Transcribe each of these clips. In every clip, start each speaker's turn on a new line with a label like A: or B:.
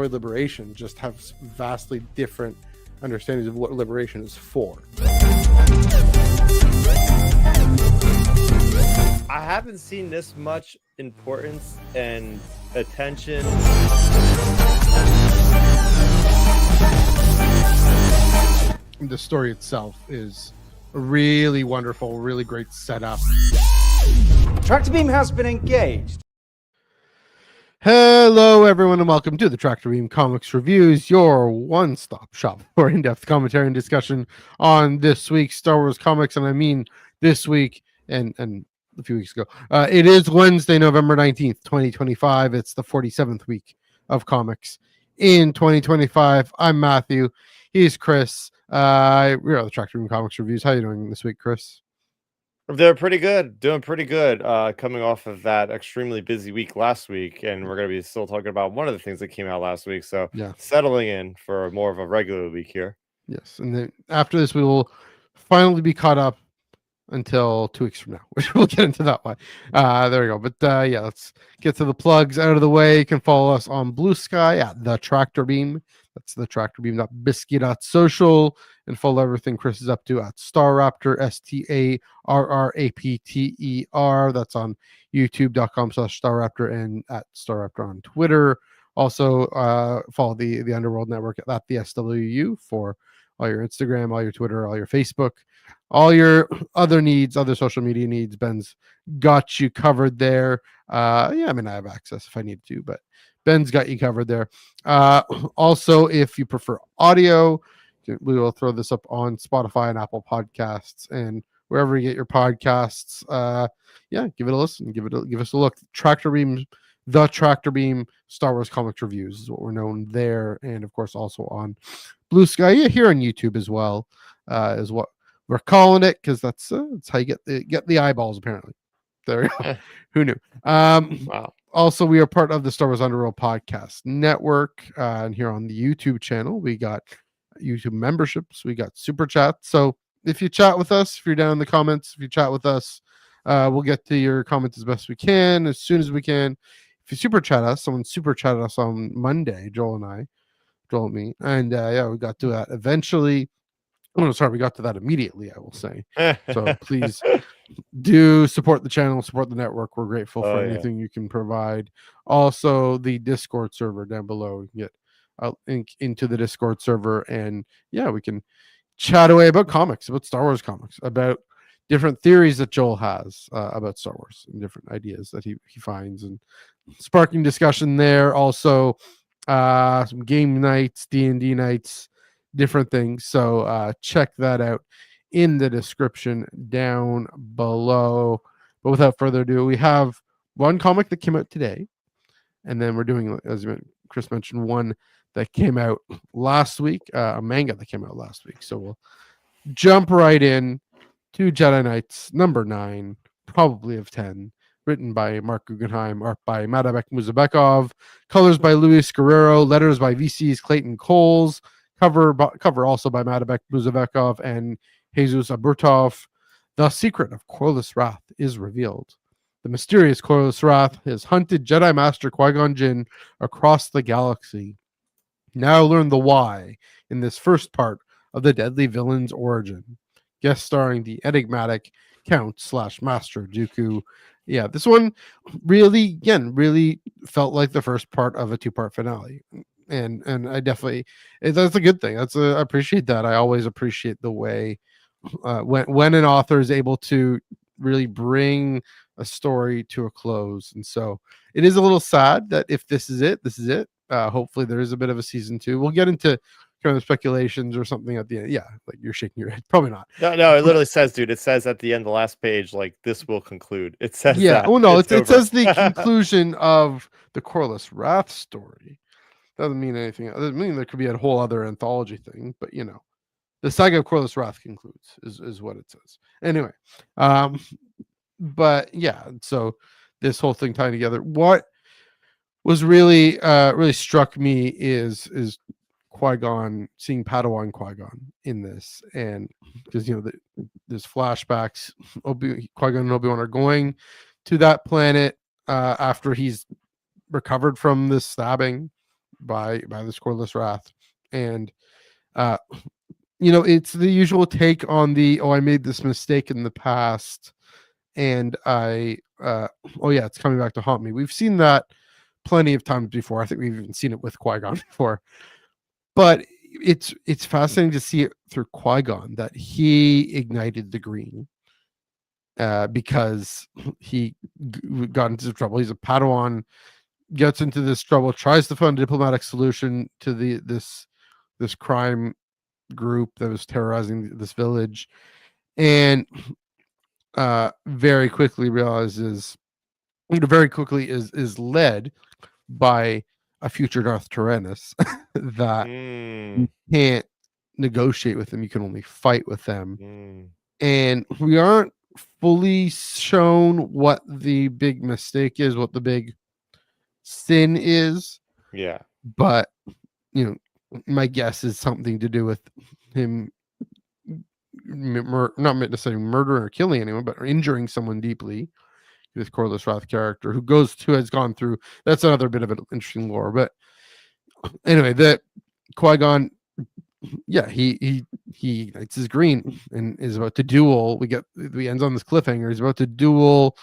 A: for liberation just have vastly different understandings of what liberation is for.
B: I haven't seen this much importance and attention.
A: The story itself is a really wonderful, really great setup.
C: Tractor beam has been engaged.
A: Hello, everyone, and welcome to the Tractor Beam Comics Reviews, your one-stop shop for in-depth commentary and discussion on this week's Star Wars comics. And I mean this week and a few weeks ago. It is Wednesday, November 19th, 2025. It's the 47th week of comics in 2025. I'm Matthew. He's Chris. We're at the Tractor Beam Comics Reviews. How are you doing this week, Chris?
B: They're pretty good, doing pretty good. Coming off of that extremely busy week last week, and we're going to be still talking about one of the things that came out last week. So
A: yeah,
B: settling in for more of a regular week here.
A: Yes, and then after this, we will finally be caught up until 2 weeks from now, which we'll get into that one. There we go. But yeah, let's get to the plugs out of the way. You can follow us on Blue Sky at the Tractor Beam. That's the tractorbeam.biscuit.social, and follow everything Chris is up to at Starraptor, StarRapter. That's on youtube.com/Starraptor and at Starraptor on Twitter. Also, follow the Underworld Network at the SWU for all your Instagram, all your Twitter, all your Facebook, all your other needs, other social media needs. Ben's got you covered there. Yeah, I mean, I have access if I need to, but Ben's got you covered there. Also, if you prefer audio, we will throw this up on Spotify and Apple Podcasts and wherever you get your podcasts. Yeah, give it a listen. Give us a look. Tractor Beam, the Tractor Beam Star Wars Comics Reviews is what we're known there, and of course also on Blue Sky. Yeah, here on YouTube as well is what we're calling it, because that's how you get the eyeballs. Apparently, there we go. Who knew?
B: Wow.
A: Also, we are part of the Star Wars Underworld Podcast Network, and here on the YouTube channel, we got YouTube memberships, we got super chat. So if you chat with us, if you're down in the comments, if you chat with us, we'll get to your comments as best we can, as soon as we can. If you super chat us, someone super chatted us on Monday, Joel and me, and yeah, we got to that eventually. Oh, no, sorry, we got to that immediately, I will say. So please do support the channel, support the network. We're grateful for anything you can provide. Also, the Discord server down below. You can get a link into the Discord server, and yeah, we can chat away about comics, about Star Wars comics, about different theories that Joel has about Star Wars and different ideas that he finds, and sparking discussion there. Also, some game nights, D&D nights, different things. So check that out in the description down below. But without further ado, we have one comic that came out today, and then we're doing, as Chris mentioned, one that came out last week, a manga that came out last week. So we'll jump right in to Jedi Knights number 9, probably of 10, written by Mark Guggenheim, art by Madabek Muzabekov, colors by Luis Guerrero, letters by VC's Clayton Coles, cover also by Madabek Muzabekov and Jesus Aburtov. The secret of Corliss Wrath is revealed. The mysterious Corliss Wrath has hunted Jedi Master Qui-Gon Jinn across the galaxy. Now learn the why in this first part of the deadly villain's origin. Guest starring the enigmatic Count/Master Dooku. Yeah, this one really felt like the first part of a 2-part finale. And I definitely, that's a good thing. I appreciate that. I always appreciate the way when an author is able to really bring a story to a close. And so it is a little sad that if this is it. Hopefully there is a bit of a season 2. We'll get into kind of speculations or something at the end. Yeah, like you're shaking your head. Probably not.
B: No, it literally says, dude, it says at the end of the last page, like, this will conclude. It says that.
A: Oh no, it says the conclusion of the Corliss Wrath story. Doesn't mean anything. It doesn't mean there could be a whole other anthology thing, but the saga of Corliss Wrath concludes is what it says. Anyway, but yeah, so this whole thing tying together. What was really struck me is Qui-Gon, seeing Padawan Qui-Gon in this, and because there's flashbacks. Qui-Gon and Obi-Wan are going to that planet after he's recovered from this stabbing by this Coreless Wrath. And it's the usual take on the, I made this mistake in the past, and it's coming back to haunt me. We've seen that plenty of times before. I think we've even seen it with Qui-Gon before. But it's fascinating to see it through Qui-Gon that he ignited the green because he got into trouble. He's a Padawan, gets into this trouble, tries to find a diplomatic solution to this crime group that was terrorizing this village, and very quickly is led by a future Darth Tyrannus that you can't negotiate with them, you can only fight with them. And we aren't fully shown what the big mistake is, what the big sin is.
B: Yeah.
A: But my guess is something to do with him not necessarily murdering or killing anyone, but injuring someone deeply. This Coreless Wrath character has gone through. That's another bit of an interesting lore. But anyway, the Qui-Gon, he ignites his green and is about to duel. We ends on this cliffhanger. He's about to duel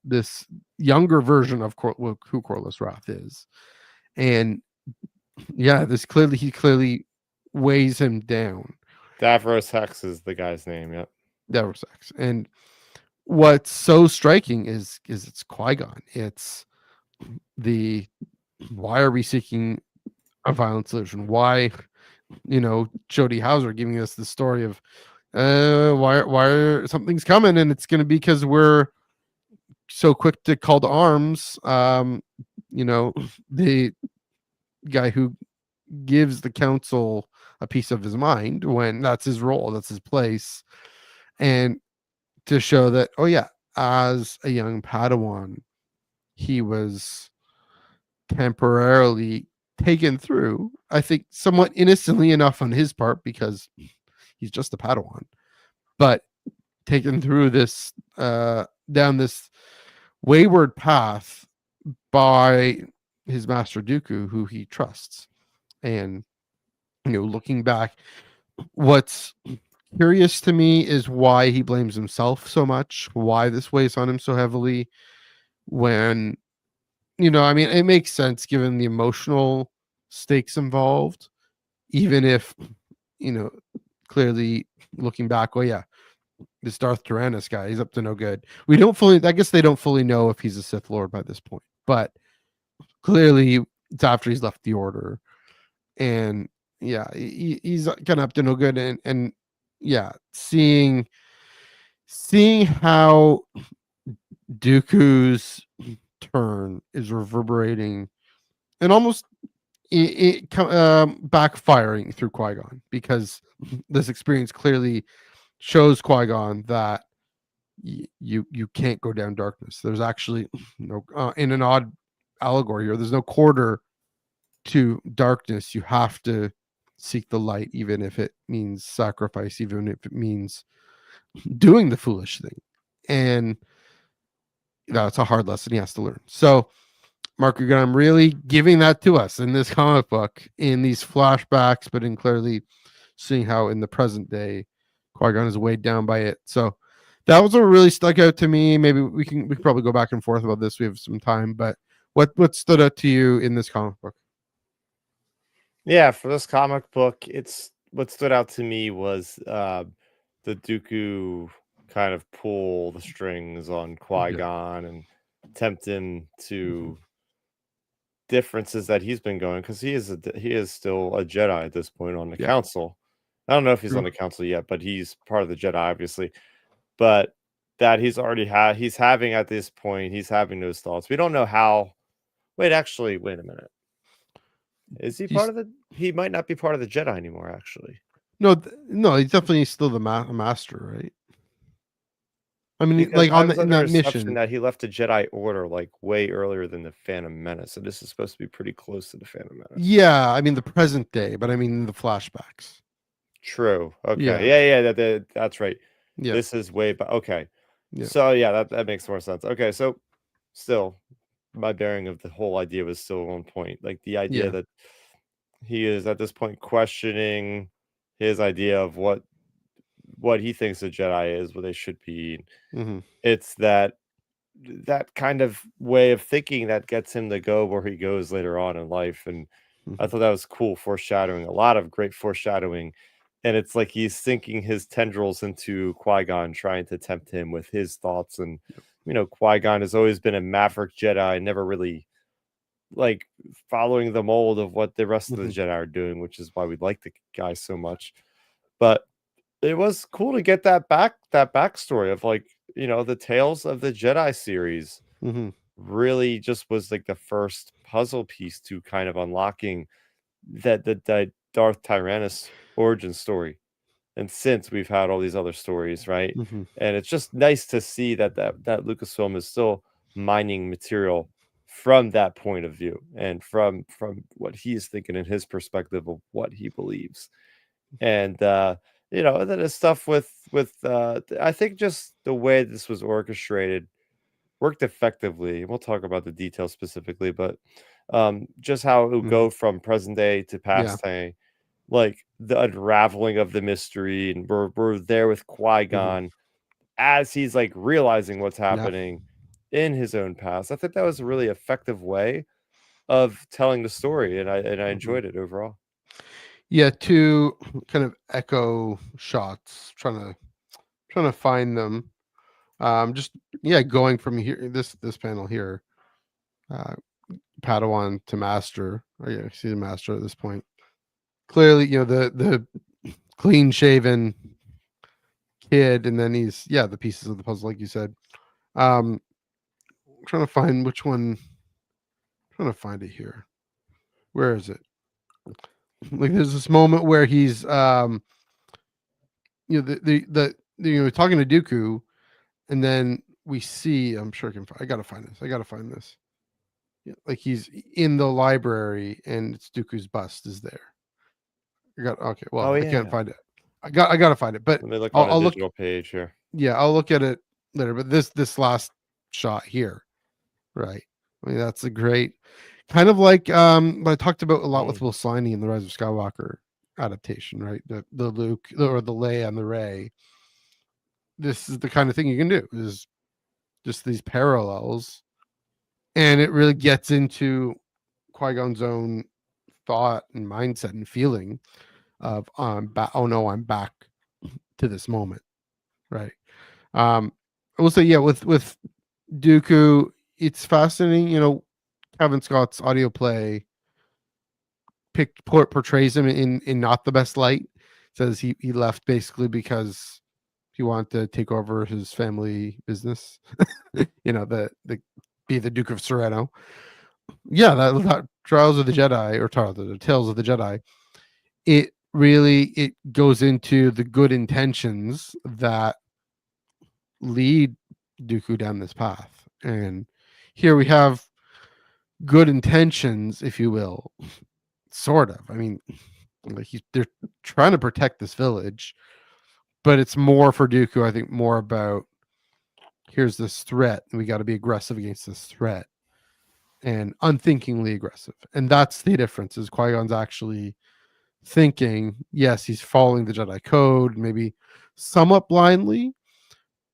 A: this younger version of who Coreless Wrath is, and he clearly weighs him down.
B: Davros Hex is the guy's name. Yep.
A: Davros Hex. And what's so striking is it's Qui-Gon. It's why are we seeking a violent solution? Why, Jody Hauser giving us the story of why something's coming, and it's going to be because we're so quick to call to arms. The guy who gives the council a piece of his mind, when that's his role, that's his place, and to show that as a young Padawan he was temporarily taken through, I think somewhat innocently enough on his part, because he's just a Padawan, but taken through this down this wayward path by his master Dooku, who he trusts. And looking back, what's curious to me is why he blames himself so much, why this weighs on him so heavily, when it makes sense given the emotional stakes involved, even if clearly looking back, this Darth Tyrannus guy, he's up to no good. I guess they don't fully know if he's a Sith Lord by this point, but clearly it's after he's left the Order, and he's kind of up to no good. And seeing how Dooku's turn is reverberating and almost backfiring through Qui-Gon, because this experience clearly shows Qui-Gon that you can't go down darkness. There's actually no in an odd allegory here, there's no quarter to darkness. You have to seek the light, even if it means sacrifice, even if it means doing the foolish thing. And that's a hard lesson he has to learn. So Mark, I'm really giving that to us in this comic book, in these flashbacks, but in clearly seeing how in the present day Qui-Gon is weighed down by it. So that was what really stuck out to me. Maybe we can probably go back and forth about this. We have some time, but what stood out to you in this comic book?
B: Yeah, for this comic book, what stood out to me was the Dooku kind of pull the strings on Qui-Gon and tempt him to differences that he's been going, because he is still a Jedi at this point on the council. I don't know if he's on the council yet, but he's part of the Jedi, obviously. But that he's having at this point, he's having those thoughts. We don't know how. Wait a minute. Is he part of the? He might not be part of the Jedi anymore, actually.
A: No, he's definitely still the master, right? I mean,
B: Because
A: like
B: I
A: on
B: was
A: in
B: under
A: that
B: assumption
A: mission
B: that he left the Jedi Order like way earlier than the Phantom Menace, so this is supposed to be pretty close to the Phantom Menace.
A: Yeah, I mean the present day, but I mean the flashbacks.
B: True. Okay. Yeah. That's right.
A: Yeah.
B: This is way back. Okay.
A: Yeah.
B: So that makes more sense. Okay. So still, my bearing of the whole idea was still on point. Like the idea
A: Yeah.
B: that he is at this point questioning his idea of what he thinks a Jedi is, what they should be.
A: Hmm.
B: It's that kind of way of thinking that gets him to go where he goes later on in life. And I
A: Hmm.
B: thought that was cool foreshadowing, a lot of great foreshadowing. And it's like he's sinking his tendrils into Qui-Gon, trying to tempt him with his thoughts. And, Qui-Gon has always been a maverick Jedi, never really like following the mold of what the rest of the
A: Hmm.
B: Jedi are doing, which is why we like the guy so much. But it was cool to get that backstory of like, the Tales of the Jedi series
A: Hmm.
B: really just was like the first puzzle piece to kind of unlocking that Darth Tyrannus origin story. And since we've had all these other stories, right?
A: Hmm.
B: And it's just nice to see that Lucasfilm is still mining material from that point of view and from what he's thinking in his perspective of what he believes. And and then it's stuff with I think just the way this was orchestrated worked effectively. We'll talk about the details specifically, but just how it would
A: Hmm.
B: go from present day to
A: Yeah.
B: past day, like the unraveling of the mystery, and we're there with
A: Hmm.
B: Qui-Gon as he's like realizing what's
A: Yeah.
B: happening in his own past. I think that was a really effective way of telling the story, and I
A: Hmm.
B: enjoyed it overall.
A: Yeah. Two kind of echo shots. Trying to find them. Just yeah, going from here, this panel here, uh, Padawan to Master. Oh yeah, see the Master at this point. Clearly, the clean shaven kid, and then he's the pieces of the puzzle, like you said. Um, trying to find which one. Trying to find it here. Where is it? Like there's this moment where he's talking to Dooku, and then we see. I'm sure I gotta find this. I gotta find this. Yeah, like he's in the library and it's Dooku's bust is there. Okay.
B: Oh
A: Well, I can't
B: yeah,
A: find it. I gotta find it, but
B: let me look on a
A: I'll look.
B: digital page here.
A: Yeah, I'll look at it later. But this last shot here, right? I mean, that's a great kind of like what I talked about a lot with
B: Mm.
A: Will Sliney in the Rise of Skywalker adaptation, right? The Luke or the Leia and the Rey. This is the kind of thing you can do. Is just these parallels, and it really gets into Qui-Gon's own thought and mindset and feeling of oh no, I'm back to this moment, right? I will say with Dooku, it's fascinating. Kevin Scott's audio play portrays him in not the best light. Says he left basically because he wanted to take over his family business. The be the Duke of Sereno. Yeah, that Trials of the Jedi or the Tales of the Jedi. It goes into the good intentions that lead Dooku down this path. And here we have good intentions, if you will, sort of. I mean, like they're trying to protect this village, but it's more for Dooku, I think, more about here's this threat, and we got to be aggressive against this threat and unthinkingly aggressive. And that's the difference is Qui-Gon's actually thinking, yes, he's following the Jedi code, maybe somewhat blindly,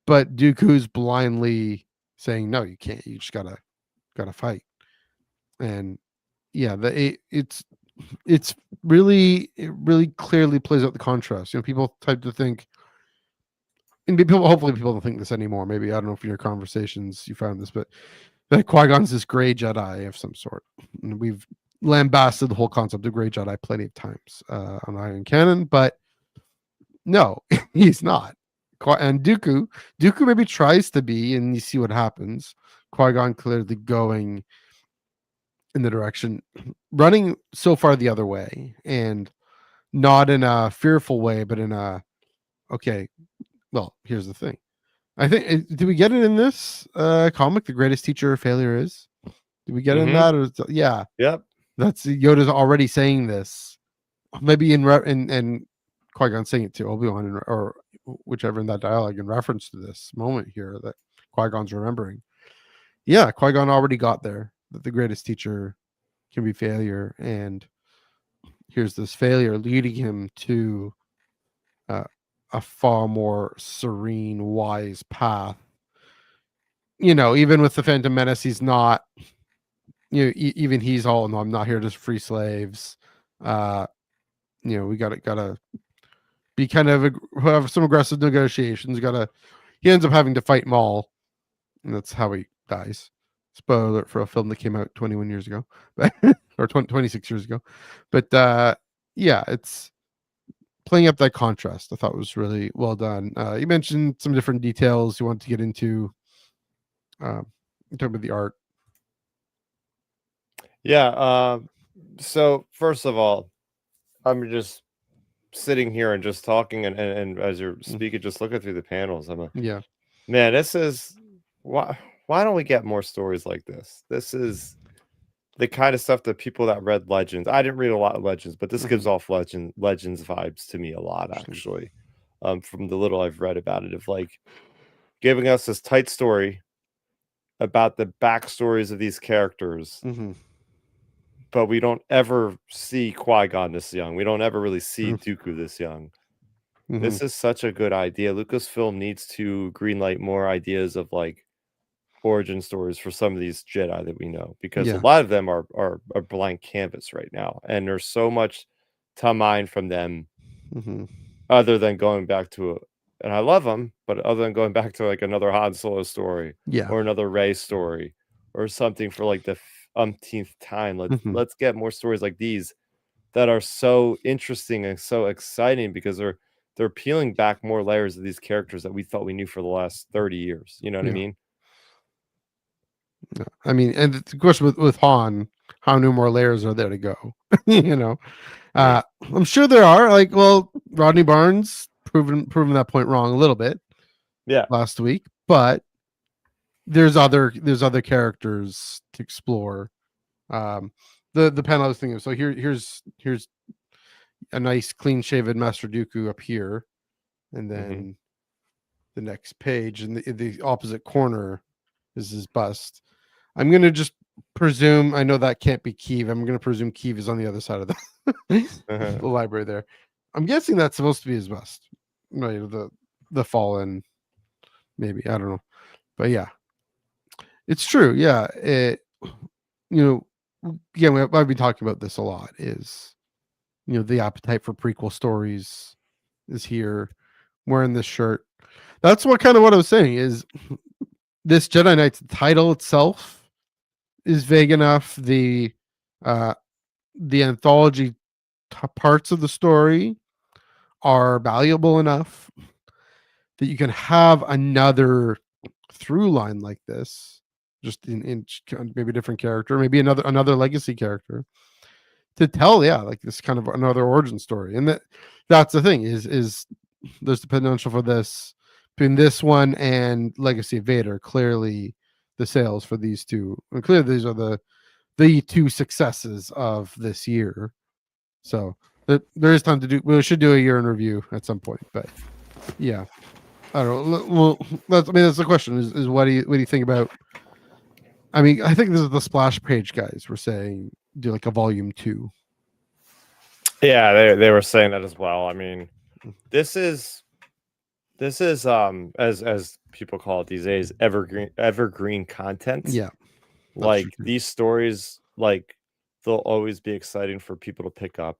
A: but Dooku's blindly saying, no, you can't. You just gotta fight. And yeah, it's really it really clearly plays out the contrast. People type to think, and hopefully people don't think this anymore. Maybe I don't know if in your conversations you found this, but that Qui-Gon's this gray Jedi of some sort. And we've lambasted the whole concept of gray Jedi plenty of times on Iron Canon, but no, he's not. And Dooku maybe tries to be, and you see what happens. Qui-Gon clearly going in the direction, running so far the other way, and not in a fearful way, but in a okay. Well, here's the thing. I think did we get it in this comic? The greatest teacher of failure is. Did we get it in
B: Mm-hmm.
A: that? Or yeah,
B: Yep.
A: that's Yoda's already saying this. Maybe and Qui-Gon saying it to Obi-Wan or whichever in that dialogue in reference to this moment here that Qui-Gon's remembering. yeah, Qui-Gon already got there, that the greatest teacher can be failure, and here's this failure leading him to a far more serene, wise path. Even with the Phantom Menace, he's not. Even he's all, no, I'm not here to free slaves. We gotta be kind of have some aggressive negotiations. He ends up having to fight Maul, and that's how he dies. Spoiler alert for a film that came out 21 years ago, but or 26 years ago. But yeah, it's playing up that contrast. I thought was really well done. You mentioned some different details you want to get into. In terms of the art.
B: Yeah. So first of all, I'm just sitting here and just talking, and as you're speaking, just looking through the panels.
A: Yeah.
B: Man, this is why don't we get more stories like this? This is the kind of stuff that people that read Legends. I didn't read a lot of Legends, but this gives off Legends vibes to me a lot, actually. From the little I've read about it, of like giving us this tight story about the backstories of these characters. But we don't ever see Qui-Gon this young. We don't ever really see Dooku this young. This is such a good idea. Lucasfilm needs to greenlight more ideas of like origin stories for some of these Jedi that we know, because a lot of them are a blank canvas right now, and there's so much to mine from them, other than going back to and I love them, but other than going back to like another Han Solo story, or another Rey story, or something for like the umpteenth time. Let's get more stories like these that are so interesting and so exciting, because they're peeling back more layers of these characters that we thought we knew for the last 30 years. You know what I mean?
A: I mean, and of course with Han, how many more layers are there to go? I'm sure there are. Like, well, Rodney Barnes proven that point wrong a little bit.
B: Yeah,
A: last week, but there's other characters to explore. The panel I was thinking of. So here's a nice clean shaven Master Dooku up here, and then the next page in the opposite corner is his bust. I'm gonna just presume, I know that can't be Keeve. I'm gonna presume Keeve is on the other side of the library there. I'm guessing that's supposed to be his bust. Right, the fallen, maybe, I don't know, but yeah, it's true. Yeah, I've been talking about this a lot. Is the appetite for prequel stories is here. Wearing this shirt, that's what I was saying. Is this Jedi Knights title itself is vague enough. The anthology parts of the story are valuable enough that you can have another through line like this, just in maybe a different character, maybe another legacy character, to tell like this kind of another origin story. And that's the thing, is there's the potential for this between this one and Legacy of Vader. Clearly the sales for these two, and clearly these are the two successes of this year. So there is time to do. We should do a year in review at some point, but yeah, I don't know. Well, that's the question. Is what do you think about? I mean, I think this is the splash page guys were saying do like a volume 2.
B: Yeah, they were saying that as well. I mean, this is as people call it these days, evergreen content.
A: Yeah,
B: like these stories, like they'll always be exciting for people to pick up.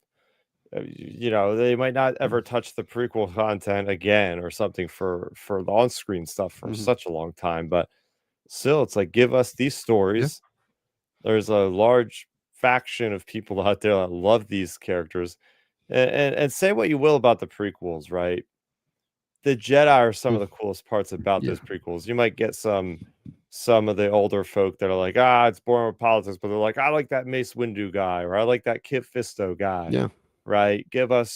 B: They might not ever touch the prequel content again or something for the on-screen stuff for such a long time, but still, it's like, give us these stories. There's a large faction of people out there that love these characters, and say what you will about the prequels, right? The Jedi are some of the coolest parts about those prequels. You might get some of the older folk that are like, it's boring with politics, but they're like, I like that Mace Windu guy, or I like that Kit Fisto guy.
A: Yeah.
B: Right. Get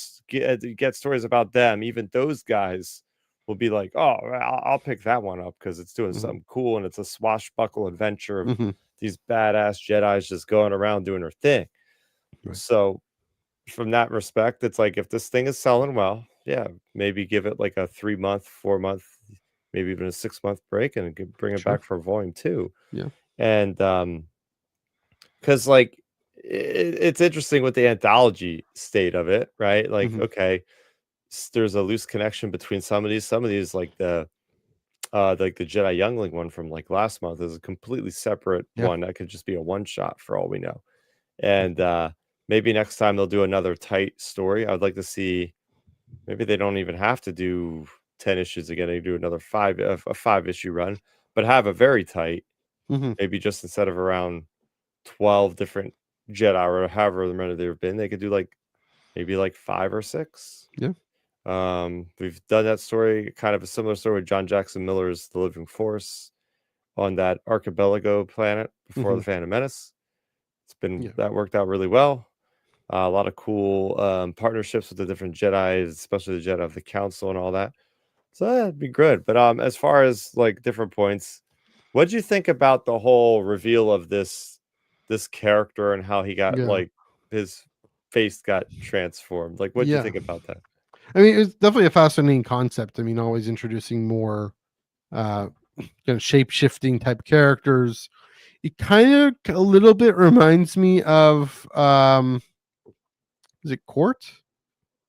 B: stories about them. Even those guys will be like, oh, I'll pick that one up because it's doing something cool, and it's a swashbuckle adventure of these badass Jedis just going around doing their thing. Right. So from that respect, it's like, if this thing is selling well, maybe give it like a 3-month, 4-month, maybe even a 6-month break, and bring it back for volume 2.
A: Yeah.
B: And because like it's interesting with the anthology state of it, right? Like,
A: Mhm.
B: okay, there's a loose connection between some of these. Some of these, like the Jedi Youngling one from like last month, is a completely separate
A: Yeah.
B: one that could just be a one shot for all we know. And maybe next time they'll do another tight story. I would like to see. Maybe they don't even have to do 10 issues again. They do another a 5 issue run, but have a very tight.
A: Mhm.
B: Maybe just instead of around 12 different Jedi or however many there have been, they could do like maybe like 5 or 6.
A: Yeah.
B: We've done that story, kind of a similar story with John Jackson Miller's The Living Force on that Archipelago planet before the
A: Mhm.
B: Phantom Menace.
A: Yeah.
B: That worked out really well. A lot of cool partnerships with the different Jedi, especially the Jedi of the Council and all that. So that'd be good. But as far as like different points, what do you think about the whole reveal of this character and how he got
A: Yeah.
B: like his face got transformed? Like, what do you
A: Yeah.
B: think about that?
A: I mean, it's definitely a fascinating concept. I mean, always introducing more shape shifting type characters. It kind of a little bit reminds me of is it Court?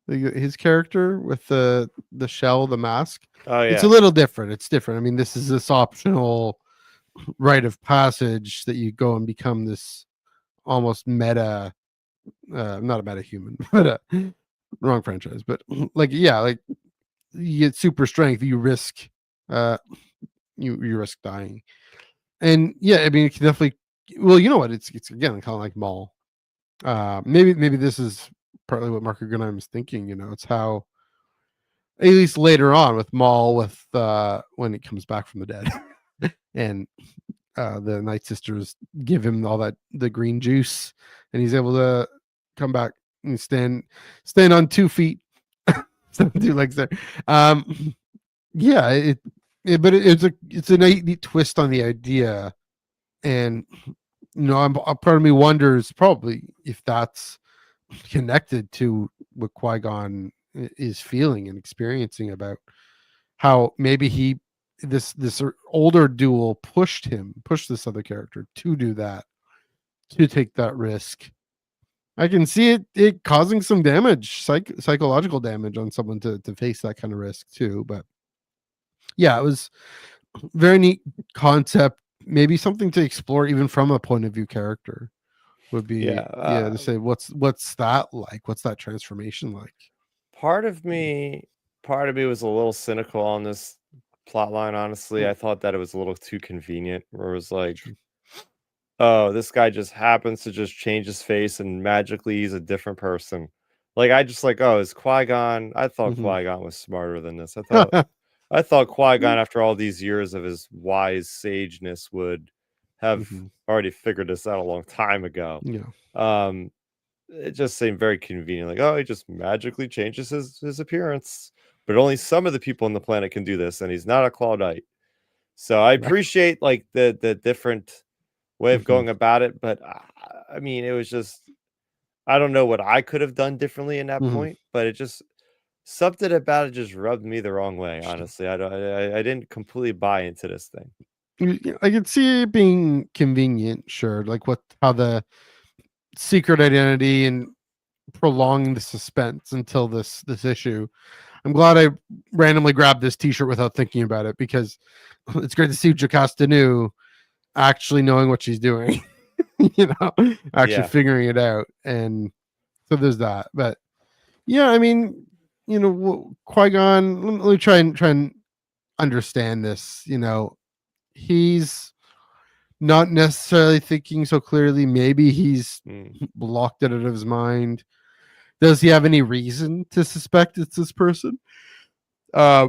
A: His character with the shell, the mask.
B: Oh
A: It's a
B: yeah,
A: little different. It's different. I mean, this is this optional rite of passage that you go and become this almost meta, not a meta human, but wrong franchise, but like yeah, like you get super strength, you risk uh you risk dying. And yeah, I mean, it can definitely. Well, you know what? It's again kind of like Maul. Maybe this is partly what Mark Guggenheim is thinking. You know, it's how at least later on with Maul, with when he comes back from the dead, and the Night Sisters give him all that the green juice, and he's able to come back and stand on 2 feet, so 2 legs there. Yeah, but it's a neat twist on the idea, and part of me wonders probably if that's connected to what Qui-Gon is feeling and experiencing about how maybe this older duel pushed this other character to do that, to take that risk. I can see it causing some damage, psychological damage on someone to face that kind of risk too. But yeah, it was very neat concept. Maybe something to explore even from a point of view character would be,
B: yeah.
A: yeah, to say what's that like? What's that transformation like?
B: Part of me, part of me was a little cynical on this plot line. Honestly,
A: Mm,
B: I thought that it was a little too convenient. Where it was like,
A: sure.
B: oh, this guy just happens to just change his face and magically he's a different person. Like I just like, oh, is Qui-Gon? I thought
A: Mhm.
B: Qui-Gon was smarter than this. I thought Qui-Gon, after all these years of his wise sageness, would have
A: Mhm.
B: already figured this out a long time ago.
A: Yeah.
B: Um, it just seemed very convenient. Like, oh, he just magically changes his appearance, but only some of the people on the planet can do this, and he's not a Claudite. So I
A: Right.
B: appreciate like the different way of
A: Mhm.
B: going about it, but I mean, it was just I don't know what I could have done differently in that
A: Mhm.
B: point, but it just something about it just rubbed me the wrong way.
A: Sure.
B: Honestly, I didn't completely buy into this thing.
A: I can see it being convenient, sure. Like how the secret identity and prolonging the suspense until this issue. I'm glad I randomly grabbed this T-shirt without thinking about it, because it's great to see Jocasta Nu actually knowing what she's doing, actually
B: Yeah,
A: figuring it out, and so there's that. But yeah, I mean, Qui-Gon. Let me try and understand this. He's not necessarily thinking so clearly. Maybe he's
B: mm,
A: blocked it out of his mind. Does he have any reason to suspect it's this person? Uh,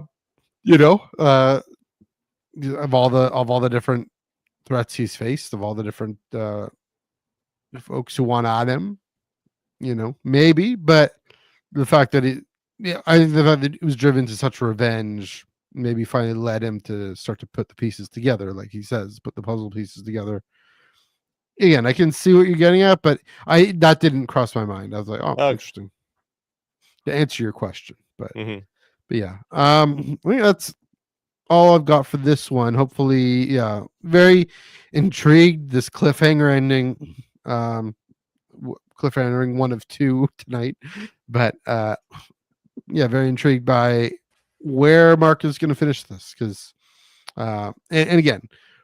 A: you know, of all the different threats he's faced, of all the different folks who want at him, maybe. But the fact that I think the fact that it was driven to such revenge maybe finally led him to start to put the pieces together, like he says, put the puzzle pieces together. Again, I can see what you're getting at, but that didn't cross my mind. I was like, oh,
B: okay.
A: interesting, to answer your question. But
B: Hmm.
A: yeah, I think all I've got for this one. Hopefully, yeah, very intrigued. This cliffhanger ending, cliffhangering one of two tonight, but yeah, very intrigued by where Mark is going to finish this because, and again,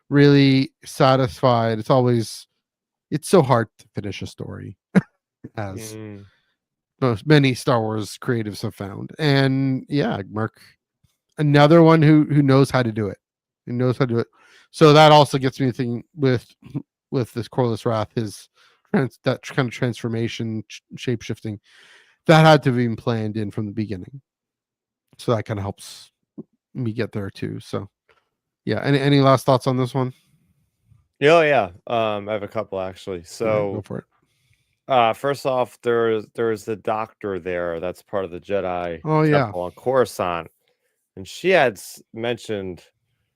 A: really satisfied. It's so hard to finish a story as many Star Wars creatives have found, and yeah, Mark, another one who knows how to do it. He knows how to do it. So that also gets me thinking with this Corliss Wrath, his that kind of transformation, shape shifting, that had to have been planned in from the beginning. So that kind of helps me get there too. So yeah, any last thoughts on this one?
B: Yeah. I have a couple actually.
A: Okay,
B: So
A: go for it.
B: first off, there's the doctor there that's part of the Jedi
A: Oh yeah.
B: temple on Coruscant, and she had mentioned.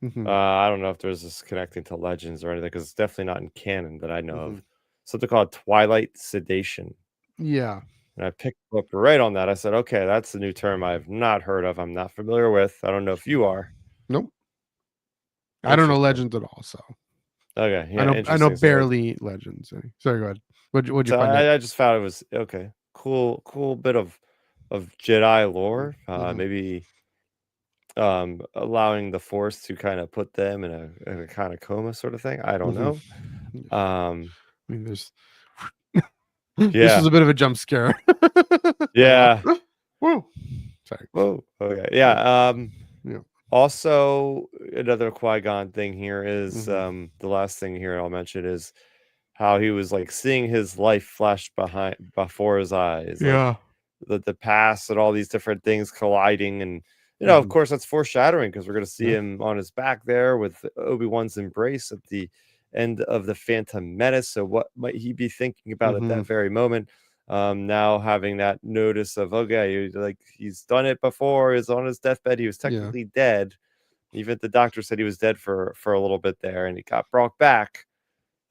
A: Mhm.
B: I don't know if there's this connecting to Legends or anything because it's definitely not in canon that I know
A: Mhm.
B: of. Something called Twilight Sedation,
A: Yeah.
B: and I picked up right on that. I said, okay, that's a new term I've not heard of. I'm not familiar with. I don't know if you are.
A: Nope. I don't know
B: Interesting.
A: Legends at all, so
B: Okay,
A: I
B: yeah,
A: know
B: interesting. So,
A: barely Legends. Sorry, go ahead. What'd you
B: so
A: find out?
B: I just found it was okay, cool bit of Jedi lore.
A: Mhm.
B: Maybe allowing the Force to kind of put them in a kind of coma sort of thing. I don't
A: Mhm.
B: know.
A: I mean, there's this was
B: Yeah,
A: a bit of a jump scare.
B: yeah.
A: Whoa. Sorry.
B: Whoa. Okay. Yeah.
A: Yeah.
B: Also, another Qui-Gon thing here is
A: Mhm.
B: the last thing here I'll mention is how he was like seeing his life flash before his eyes, like
A: Yeah.
B: the past and all these different things colliding, and of
A: Mhm.
B: course that's foreshadowing because we're going to see
A: Yeah.
B: him on his back there with Obi-Wan's embrace at the end of the Phantom Menace. So what might he be thinking about at that
A: Mhm.
B: very moment? Now having that notice of, okay, like he's done it before, he's on his deathbed, he was
A: Yeah.
B: technically dead, even the doctor said he was dead for a little bit there, and he got brought back.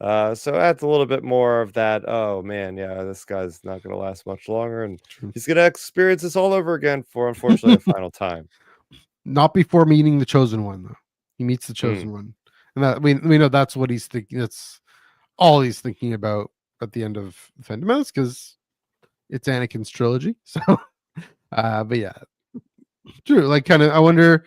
B: So that's a little bit more of that. Oh man, yeah, this guy's not going to last much longer, and
A: True.
B: he's going to experience this all over again for, unfortunately, the final time.
A: Not before meeting the chosen one, though. He meets the
B: Mm,
A: chosen one, and that we know that's what he's thinking. That's all he's thinking about at the end of Phantom Menace because it's Anakin's trilogy. So, but yeah, true. Like, kind of, I wonder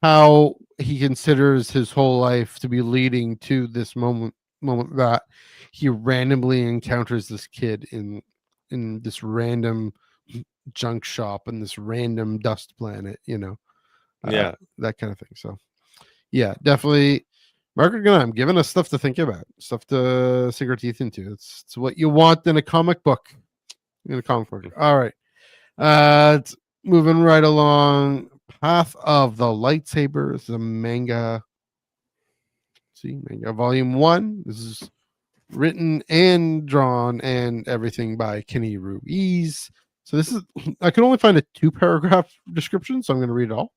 A: how he considers his whole life to be leading to this moment that he randomly encounters this kid in this random junk shop in this random dust planet,
B: yeah,
A: that kind of thing. So yeah, definitely Margaret and I'm giving us stuff to think about, stuff to sink our teeth into. It's what you want in a comic book. In a comic book. All right. It's moving right along. Path of the Lightsabers, the manga. See, manga volume 1. This is written and drawn and everything by Kenny Ruiz. So this is I can only find a 2-paragraph description, so I'm going to read it all.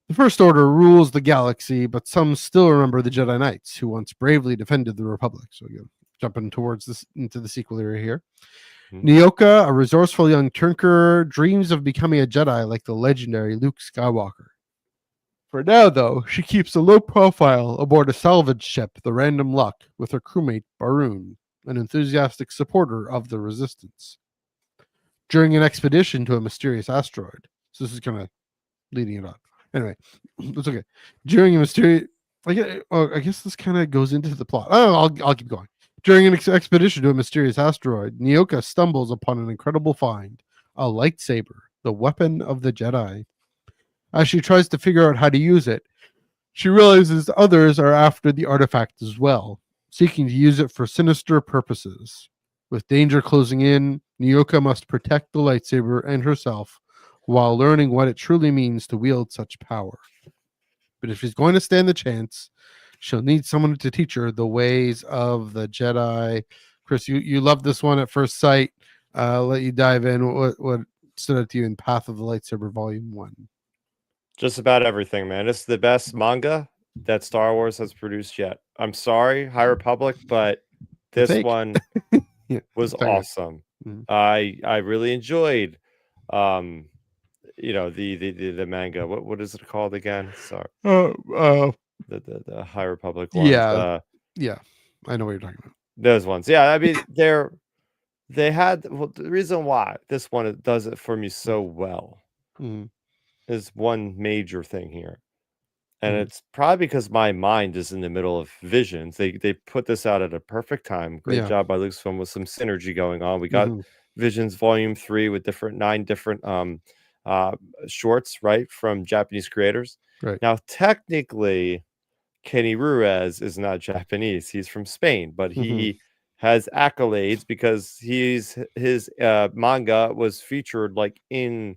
A: The First Order rules the galaxy, but some still remember the Jedi Knights who once bravely defended the Republic. So again, jumping towards this into the sequel area here.
B: Mhm.
A: Nyoka, a resourceful young Tinkerer, dreams of becoming a Jedi like the legendary Luke Skywalker. For now, though, she keeps a low profile aboard a salvage ship, the Random Luck, with her crewmate Baroon, an enthusiastic supporter of the Resistance. During an expedition to a mysterious asteroid, so this is kind of leading it on. Anyway, it's okay. During a mysterious, I guess this kind of goes into the plot. Oh, I'll keep going. During an expedition to a mysterious asteroid, Nyoka stumbles upon an incredible find: a lightsaber, the weapon of the Jedi. As she tries to figure out how to use it, she realizes others are after the artifact as well, seeking to use it for sinister purposes. With danger closing in, Nyoka must protect the lightsaber and herself while learning what it truly means to wield such power. But if she's going to stand the chance, she'll need someone to teach her the ways of the Jedi. Chris, you love this one at first sight. I'll let you dive in. What stood out to you in Path of the Lightsaber Volume 1?
B: just about everything, man. This is the best manga that Star Wars has produced yet. I'm sorry, High Republic, but
A: The
B: this
A: take.
B: one
A: Yeah,
B: was
A: sorry.
B: awesome.
A: Mhm.
B: I really enjoyed um the manga. What is it called again? Sorry,
A: uh,
B: the High Republic ones.
A: yeah, yeah, I know what you're talking about.
B: Those ones. Yeah, I mean they had the reason why this one does it for me so well
A: Mhm,
B: is one major thing here. And
A: mhm.
B: it's probably because my mind is in the middle of Visions. They put this out at a perfect time. Great
A: Yeah.
B: job by Lucasfilm with some synergy going on. We got
A: Mhm,
B: Visions Volume 3 with 9 different uh shorts, right, from Japanese creators.
A: right.
B: Now, technically, Kenny Ruiz is not Japanese. He's from Spain, but
A: Mhm,
B: he has accolades because his manga was featured like in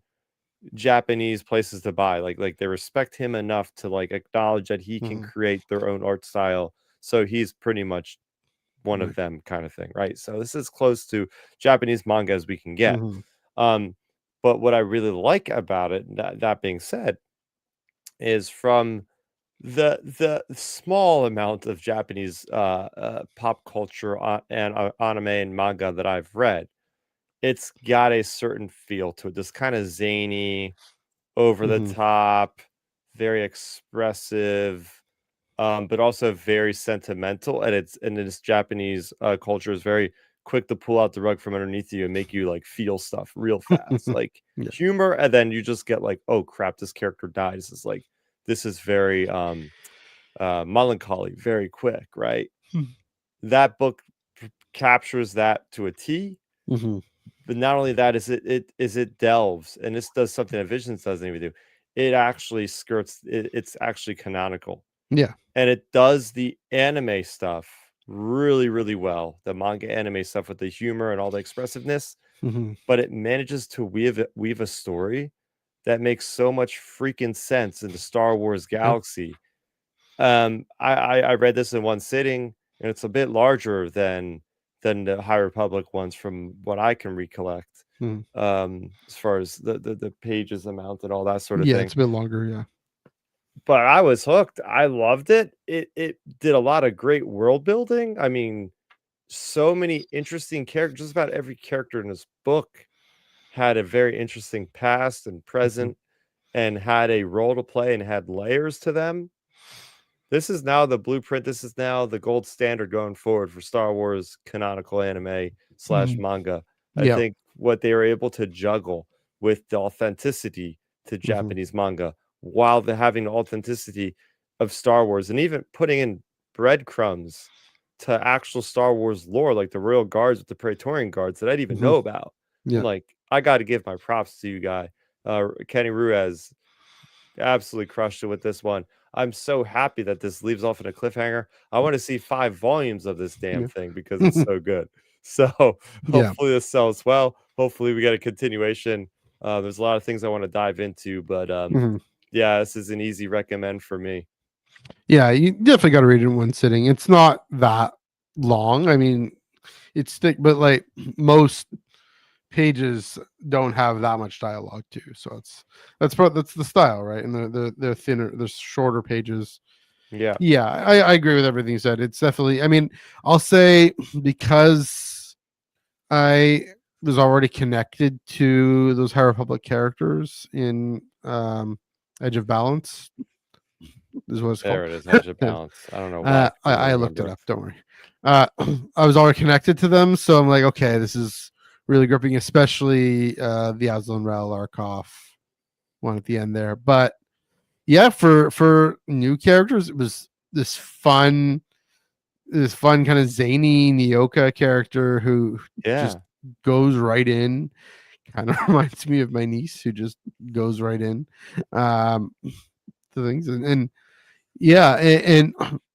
B: Japanese places to buy. Like they respect him enough to like acknowledge that he can
A: mhm,
B: create their own art style. So he's pretty much one of
A: right.
B: them kind of thing, right? So this is close to Japanese manga as we can get.
A: Mhm,
B: Um, but what I really like about it, that being said, is from the small amount of Japanese pop culture and anime and manga that I've read, it's got a certain feel to it. This kind of zany, over the
A: mhm,
B: top, very expressive, but also very sentimental. And its Japanese culture is very quick to pull out the rug from underneath you and make you like feel stuff real fast, like
A: yeah.
B: humor, and then you just get like, oh crap, this character dies. It's like this is very melancholy, very quick, right?
A: Mhm,
B: That book captures that to a T.
A: mhm,
B: But not only that, it delves, and this does something that Visions doesn't even do. It actually skirts. It's actually canonical,
A: yeah.
B: and it does the anime stuff really, really well. The manga anime stuff with the humor and all the expressiveness,
A: Mhm,
B: but it manages to weave a story that makes so much freaking sense in the Star Wars
A: yeah.
B: galaxy. I read this in one sitting, and it's a bit larger than the High Republic ones from what I can recollect,
A: Mhm.
B: as far as the pages amount and all that sort of
A: Yeah,
B: thing.
A: it's a bit longer, yeah.
B: But I was hooked. I loved it. It did a lot of great world building. I mean, so many interesting characters. Just about every character in this book had a very interesting past and
A: Mhm,
B: present, and had a role to play and had layers to them. This is now the blueprint. This is now the gold standard going forward for Star Wars canonical anime slash
A: mhm.
B: manga. I
A: Yeah.
B: think what they were able to juggle with the authenticity to
A: Mhm,
B: Japanese manga while the having the authenticity of Star Wars, and even putting in breadcrumbs to actual Star Wars lore, like the Royal Guards with the Praetorian Guards that I didn't even
A: mhm.
B: know about. I'm
A: Yeah.
B: like, I got to give my props to you guy. Kenny Ruiz absolutely crushed it with this one. I'm so happy that this leaves off in a cliffhanger. I want to see 5 volumes of this damn
A: Yeah.
B: thing because it's so good. So
A: Yeah.
B: hopefully this sells well. Hopefully we get a continuation. There's a lot of things I want to dive into, but
A: Mhm.
B: yeah, this is an easy recommend for me.
A: Yeah, you definitely gotta read it in one sitting. It's not that long. I mean, it's thick, but like most pages don't have that much dialogue too. So that's the style, right? And they're thinner, they're shorter pages.
B: Yeah.
A: Yeah, I agree with everything you said. It's definitely, I mean, I'll say because I was already connected to those High Republic characters in Edge of Balance, is what it's called.
B: There it is. Edge of Balance. I don't know why I couldn't
A: I looked it
B: remember.
A: up. Don't worry. Uh, I was already connected to them, so I'm like, okay, this is really gripping, especially the Aslan Rel Arkoff one at the end there. But yeah, for new characters, it was this fun kind of zany Nyoka character who just
B: Yeah.
A: goes right in. Kind of reminds me of my niece who just goes right in to things, and yeah, and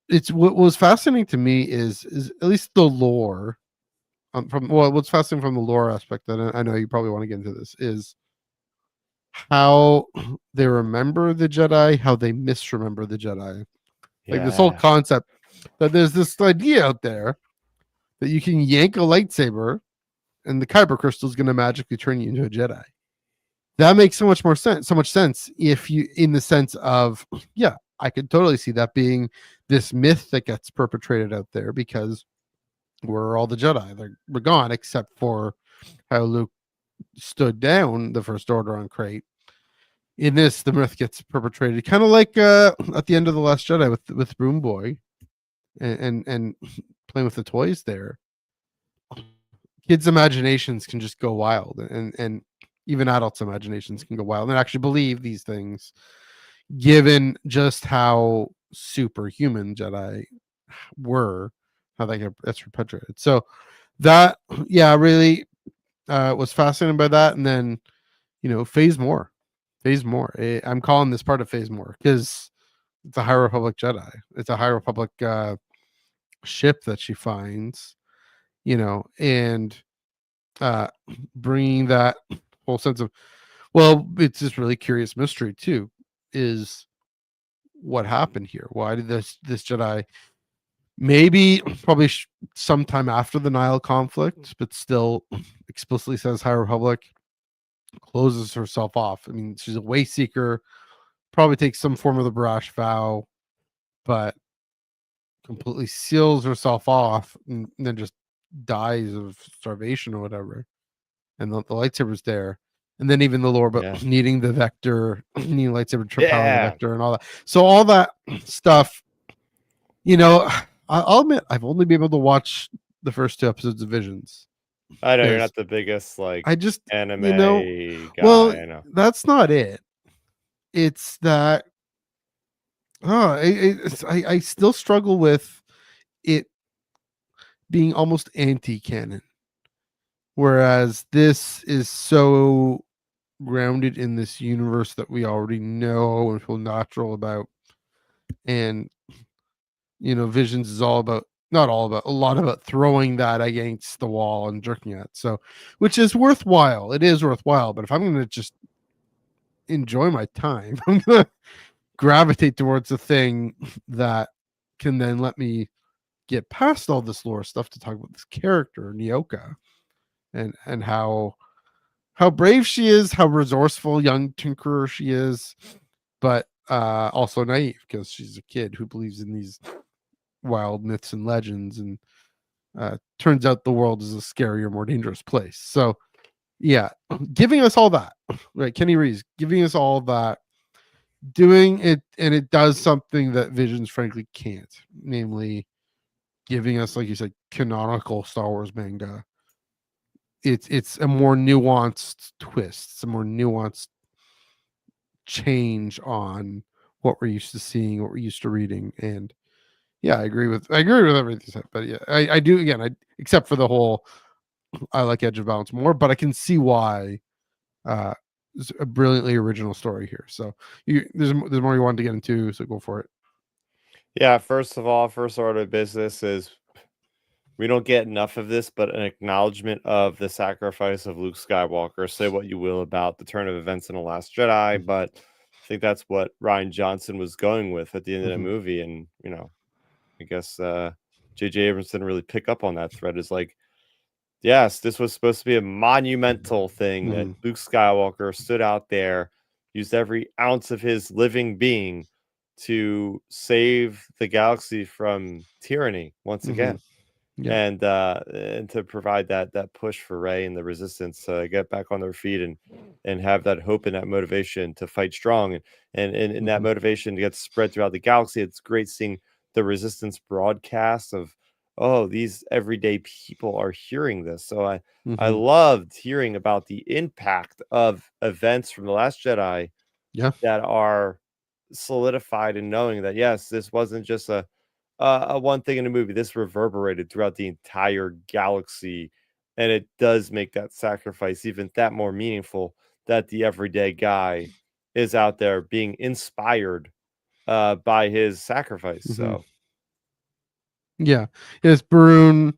A: it's what was fascinating to me is at least the lore from what's fascinating from the lore aspect that I know you probably want to get into this is how they remember the Jedi, how they misremember the Jedi. Like this whole
B: Yeah.
A: concept that there's this idea out there that you can yank a lightsaber and the kyber crystal is going to magically turn you into a Jedi. That makes so much sense if you, in the sense of, yeah, I could totally see that being this myth that gets perpetrated out there because we're all the Jedi. We're gone except for how Luke stood down the First Order on Crate. in this, the myth gets perpetrated, kind of like at the end of the Last Jedi with Broom Boy, and playing with the toys there. Kids' imaginations can just go wild, and even adults' imaginations can go wild and actually believe these things, given just how superhuman Jedi were, how that's perpetuated. So that, yeah, really was fascinated by that. And then, Phase More. I'm calling this part of Phase More because it's a High Republic Jedi. It's a High Republic ship that she finds, and bringing that whole sense of, well, it's this really curious mystery too, is what happened here? Why did this Jedi, maybe probably sometime after the Nile conflict, but still explicitly says High Republic, closes herself off. I mean, she's a way seeker, probably takes some form of the brash vow, but completely seals herself off and then just dies of starvation or whatever. And the lightsaber's there. And then even the lore about needing the vector, needing lightsaber to power the vector and all that. So all that stuff, I'll admit I've only been able to watch the first 2 episodes of Visions.
B: I know you're not the biggest
A: I just
B: anime guy.
A: Well,
B: I know.
A: that's not it. It's that I still struggle with it being almost anti-canon, whereas this is so grounded in this universe that we already know and feel natural about. And Visions is not all about, a lot about throwing that against the wall and jerking at. So, which is worthwhile. It is worthwhile. But if I'm going to just enjoy my time, I'm going to gravitate towards the thing that can then let me get past all this lore stuff to talk about this character, Nyoka, and how brave she is, how resourceful young tinkerer she is, but also naive because she's a kid who believes in these wild myths and legends, and turns out the world is a scarier, more dangerous place. So yeah, giving us all that, right? Kenny Reeves giving us all that, doing it, and it does something that Visions frankly can't, namely giving us, like you said, canonical Star Wars manga. It's a more nuanced twist. It's a more nuanced change on what we're used to seeing, what we're used to reading. And yeah, I agree with everything you said. But yeah, I do, again, except for the whole, I like Edge of Balance more, but I can see why it's a brilliantly original story here. So there's more you wanted to get into, so go for it.
B: Yeah, first of all, first order of business is we don't get enough of this, but an acknowledgement of the sacrifice of Luke Skywalker. Say what you will about the turn of events in The Last Jedi, but I think that's what Rian Johnson was going with at the end of the movie. And, I guess J.J. Abrams didn't really pick up on that thread. Is like, yes, this was supposed to be a monumental thing that Luke Skywalker stood out there, used every ounce of his living being to save the galaxy from tyranny once again.
A: Yeah.
B: And to provide that push for Rey and the Resistance to get back on their feet and have that hope and that motivation to fight strong, and that motivation to get spread throughout the galaxy. It's great seeing the Resistance broadcast of, oh, these everyday people are hearing this. So I loved hearing about the impact of events from The Last Jedi that are solidified in knowing that, yes, this wasn't just a one thing in a movie. This reverberated throughout the entire galaxy, and it does make that sacrifice even that more meaningful, that the everyday guy is out there being inspired by his sacrifice. So
A: yeah, yes, Barun,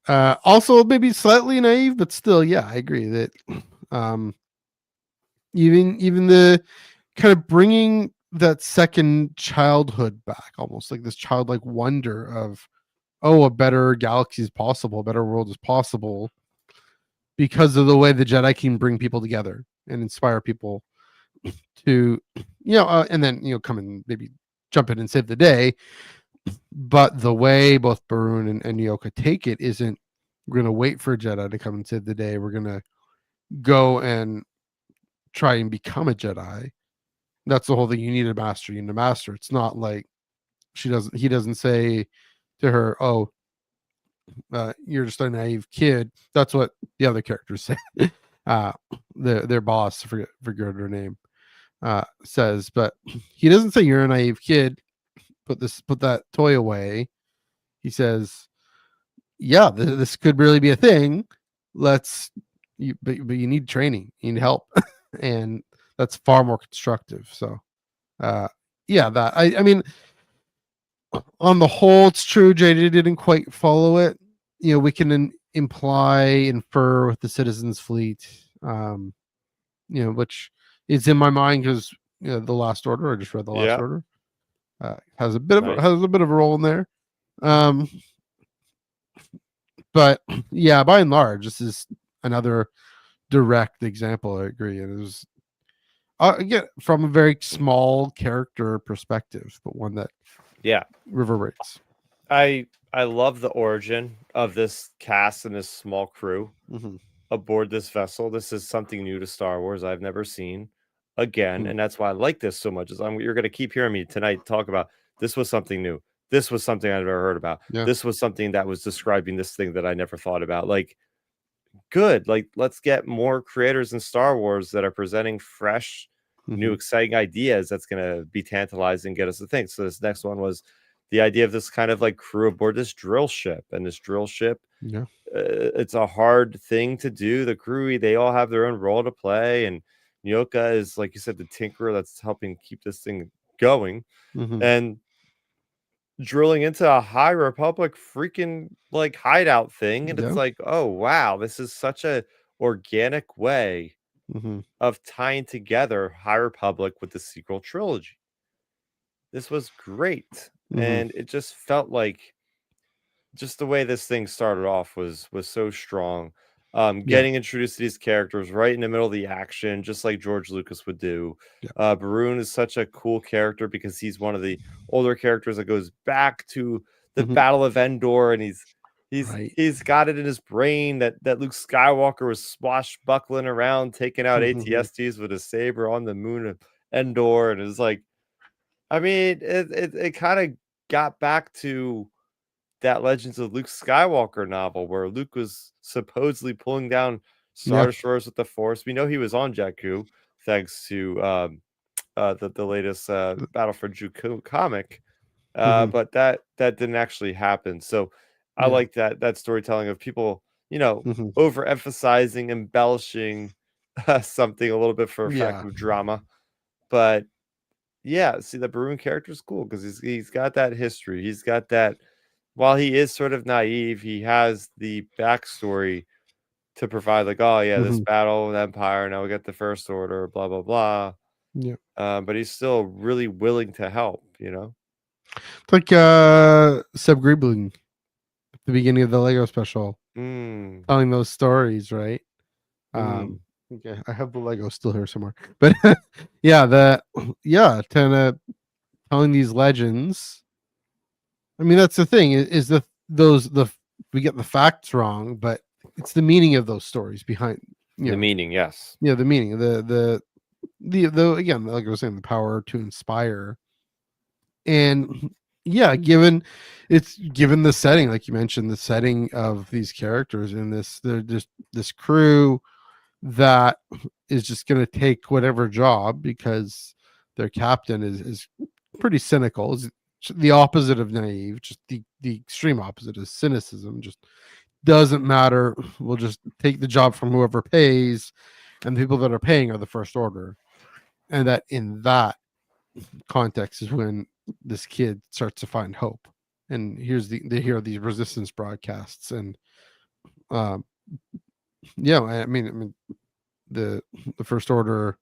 A: also maybe slightly naive, but still, yeah, I agree that even the kind of bringing that second childhood back, almost like this childlike wonder of, oh, a better galaxy is possible, a better world is possible, because of the way the Jedi can bring people together and inspire people to, and then come and maybe jump in and save the day. But the way both Barun and Nyoka take it isn't, we're going to wait for Jedi to come and save the day. We're going to go and try and become a Jedi. That's the whole thing. You need a master. You need a master. It's not like he doesn't say to her, "Oh, you're just a naive kid." That's what the other characters say. Their boss, forget her name, says, but he doesn't say you're a naive kid. Put that toy away. He says, "Yeah, this could really be a thing. But you need training. You need help," and that's far more constructive. So, yeah, that I mean, on the whole, it's true. JJ didn't quite follow it. We can infer with the Citizens Fleet, which is in my mind because the Last Order. I just read the Last Order. Has a bit of a role in there. But yeah, by and large, this is another direct example. I agree. And it was again from a very small character perspective, but one that reverberates.
B: I love the origin of this cast and this small crew aboard this vessel. This is something new to Star Wars I've never seen again, and that's why I like this so much. You're going to keep hearing me tonight talk about this was something new. This was something I've never heard about.
A: Yeah.
B: This was something that was describing this thing that I never thought about. Like, good. Like, let's get more creators in Star Wars that are presenting fresh, new, exciting ideas. That's going to be tantalizing and get us to think. So this next one was the idea of this kind of like crew aboard this drill ship, and this drill ship.
A: Yeah.
B: It's a hard thing to do. The crew, they all have their own role to play, and Nyoka is, like you said, the tinkerer that's helping keep this thing going. And drilling into a High Republic freaking like hideout thing, and it's like, oh wow, this is such a organic way of tying together High Republic with the sequel trilogy. This was great, and it just felt like just the way this thing started off was so strong. Getting introduced to these characters right in the middle of the action, just like George Lucas would do. Barun is such a cool character because he's one of the older characters that goes back to the Battle of Endor, and he's got it in his brain that Luke Skywalker was swashbuckling around, taking out ATSTs with a saber on the moon of Endor, and it's like, I mean, it kind of got back to that Legends of Luke Skywalker novel where Luke was supposedly pulling down Star Destroyers with the Force. We know he was on Jakku thanks to the latest Battle for Jakku comic, but that didn't actually happen. So I like that storytelling of people, overemphasizing, embellishing something a little bit for effect of drama. But yeah, see, the Barun character is cool because he's got that history. He's got that. While he is sort of naive, he has the backstory to provide, like, oh yeah, this battle with Empire, now we got the First Order, blah blah blah.
A: Yeah.
B: But he's still really willing to help.
A: It's like Seb Griebling at the beginning of the Lego special, telling those stories, right? Okay, I have the Lego still here somewhere, but kind of telling these legends. I mean, that's the thing is we get the facts wrong, but it's the meaning of those stories behind
B: the meaning. Yes.
A: Yeah. The meaning, the again, like I was saying, the power to inspire. And given the setting, like you mentioned, the setting of these characters in this crew that is just going to take whatever job because their captain is pretty cynical. Is the opposite of naive, just the extreme opposite is cynicism. Just doesn't matter. We'll just take the job from whoever pays, and the people that are paying are the First Order. And that in that context is when this kid starts to find hope. And they hear these resistance broadcasts, and I mean the First Order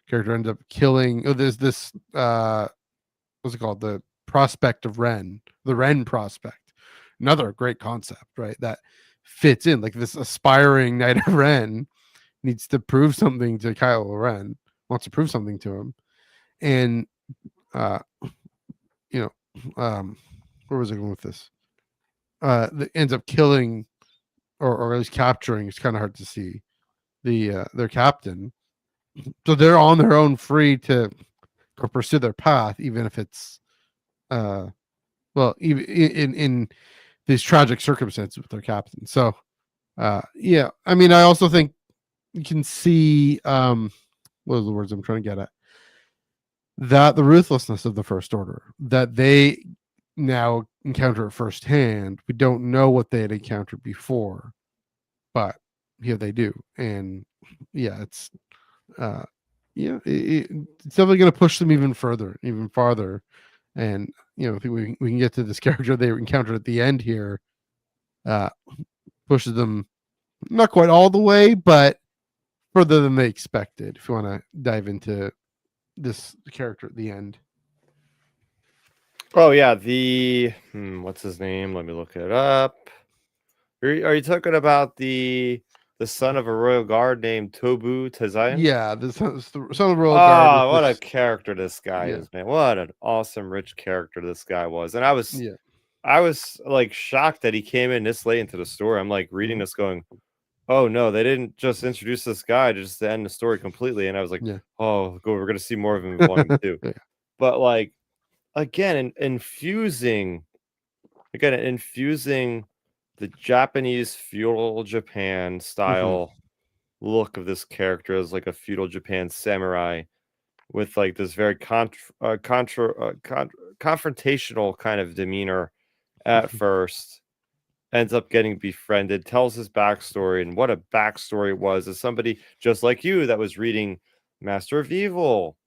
A: character ends up killing. Oh, there's this what's it called? The Prospect of Ren, the Ren Prospect. Another great concept, right? That fits in, like this aspiring Knight of Ren needs to prove something to Kylo Ren, wants to prove something to him, and where was I going with this? That ends up killing, or at least capturing. It's kind of hard to see their captain, so they're on their own, free to go pursue their path, even if it's well, even in these tragic circumstances with their captain. So yeah, I mean, I also think you can see what are the words I'm trying to get at, that the ruthlessness of the First Order that they now encounter it firsthand. We don't know what they had encountered before, but here they do. And yeah, it's it's definitely going to push them even farther. And I think we can get to this character they encountered at the end here. Pushes them not quite all the way, but further than they expected. If you want to dive into this character at the end.
B: Oh yeah, the what's his name? Let me look it up. Are you talking about the son of a royal guard named Tobu Tazayan?
A: Yeah, the son of the royal guard.
B: Oh, what a character this guy
A: Yeah.
B: is, man! What an awesome, rich character this guy was. And I was like shocked that he came in this late into the story. I'm like reading this, going, "Oh no, they didn't just introduce this guy just to end the story completely." And I was like, "Oh, good, we're gonna see more of him in volume 2."
A: Yeah.
B: But like again, infusing the Japanese feudal Japan style look of this character as like a feudal Japan samurai with like this very confrontational kind of demeanor at first, ends up getting befriended, tells his backstory, and what a backstory it was as somebody just like you that was reading Master of Evil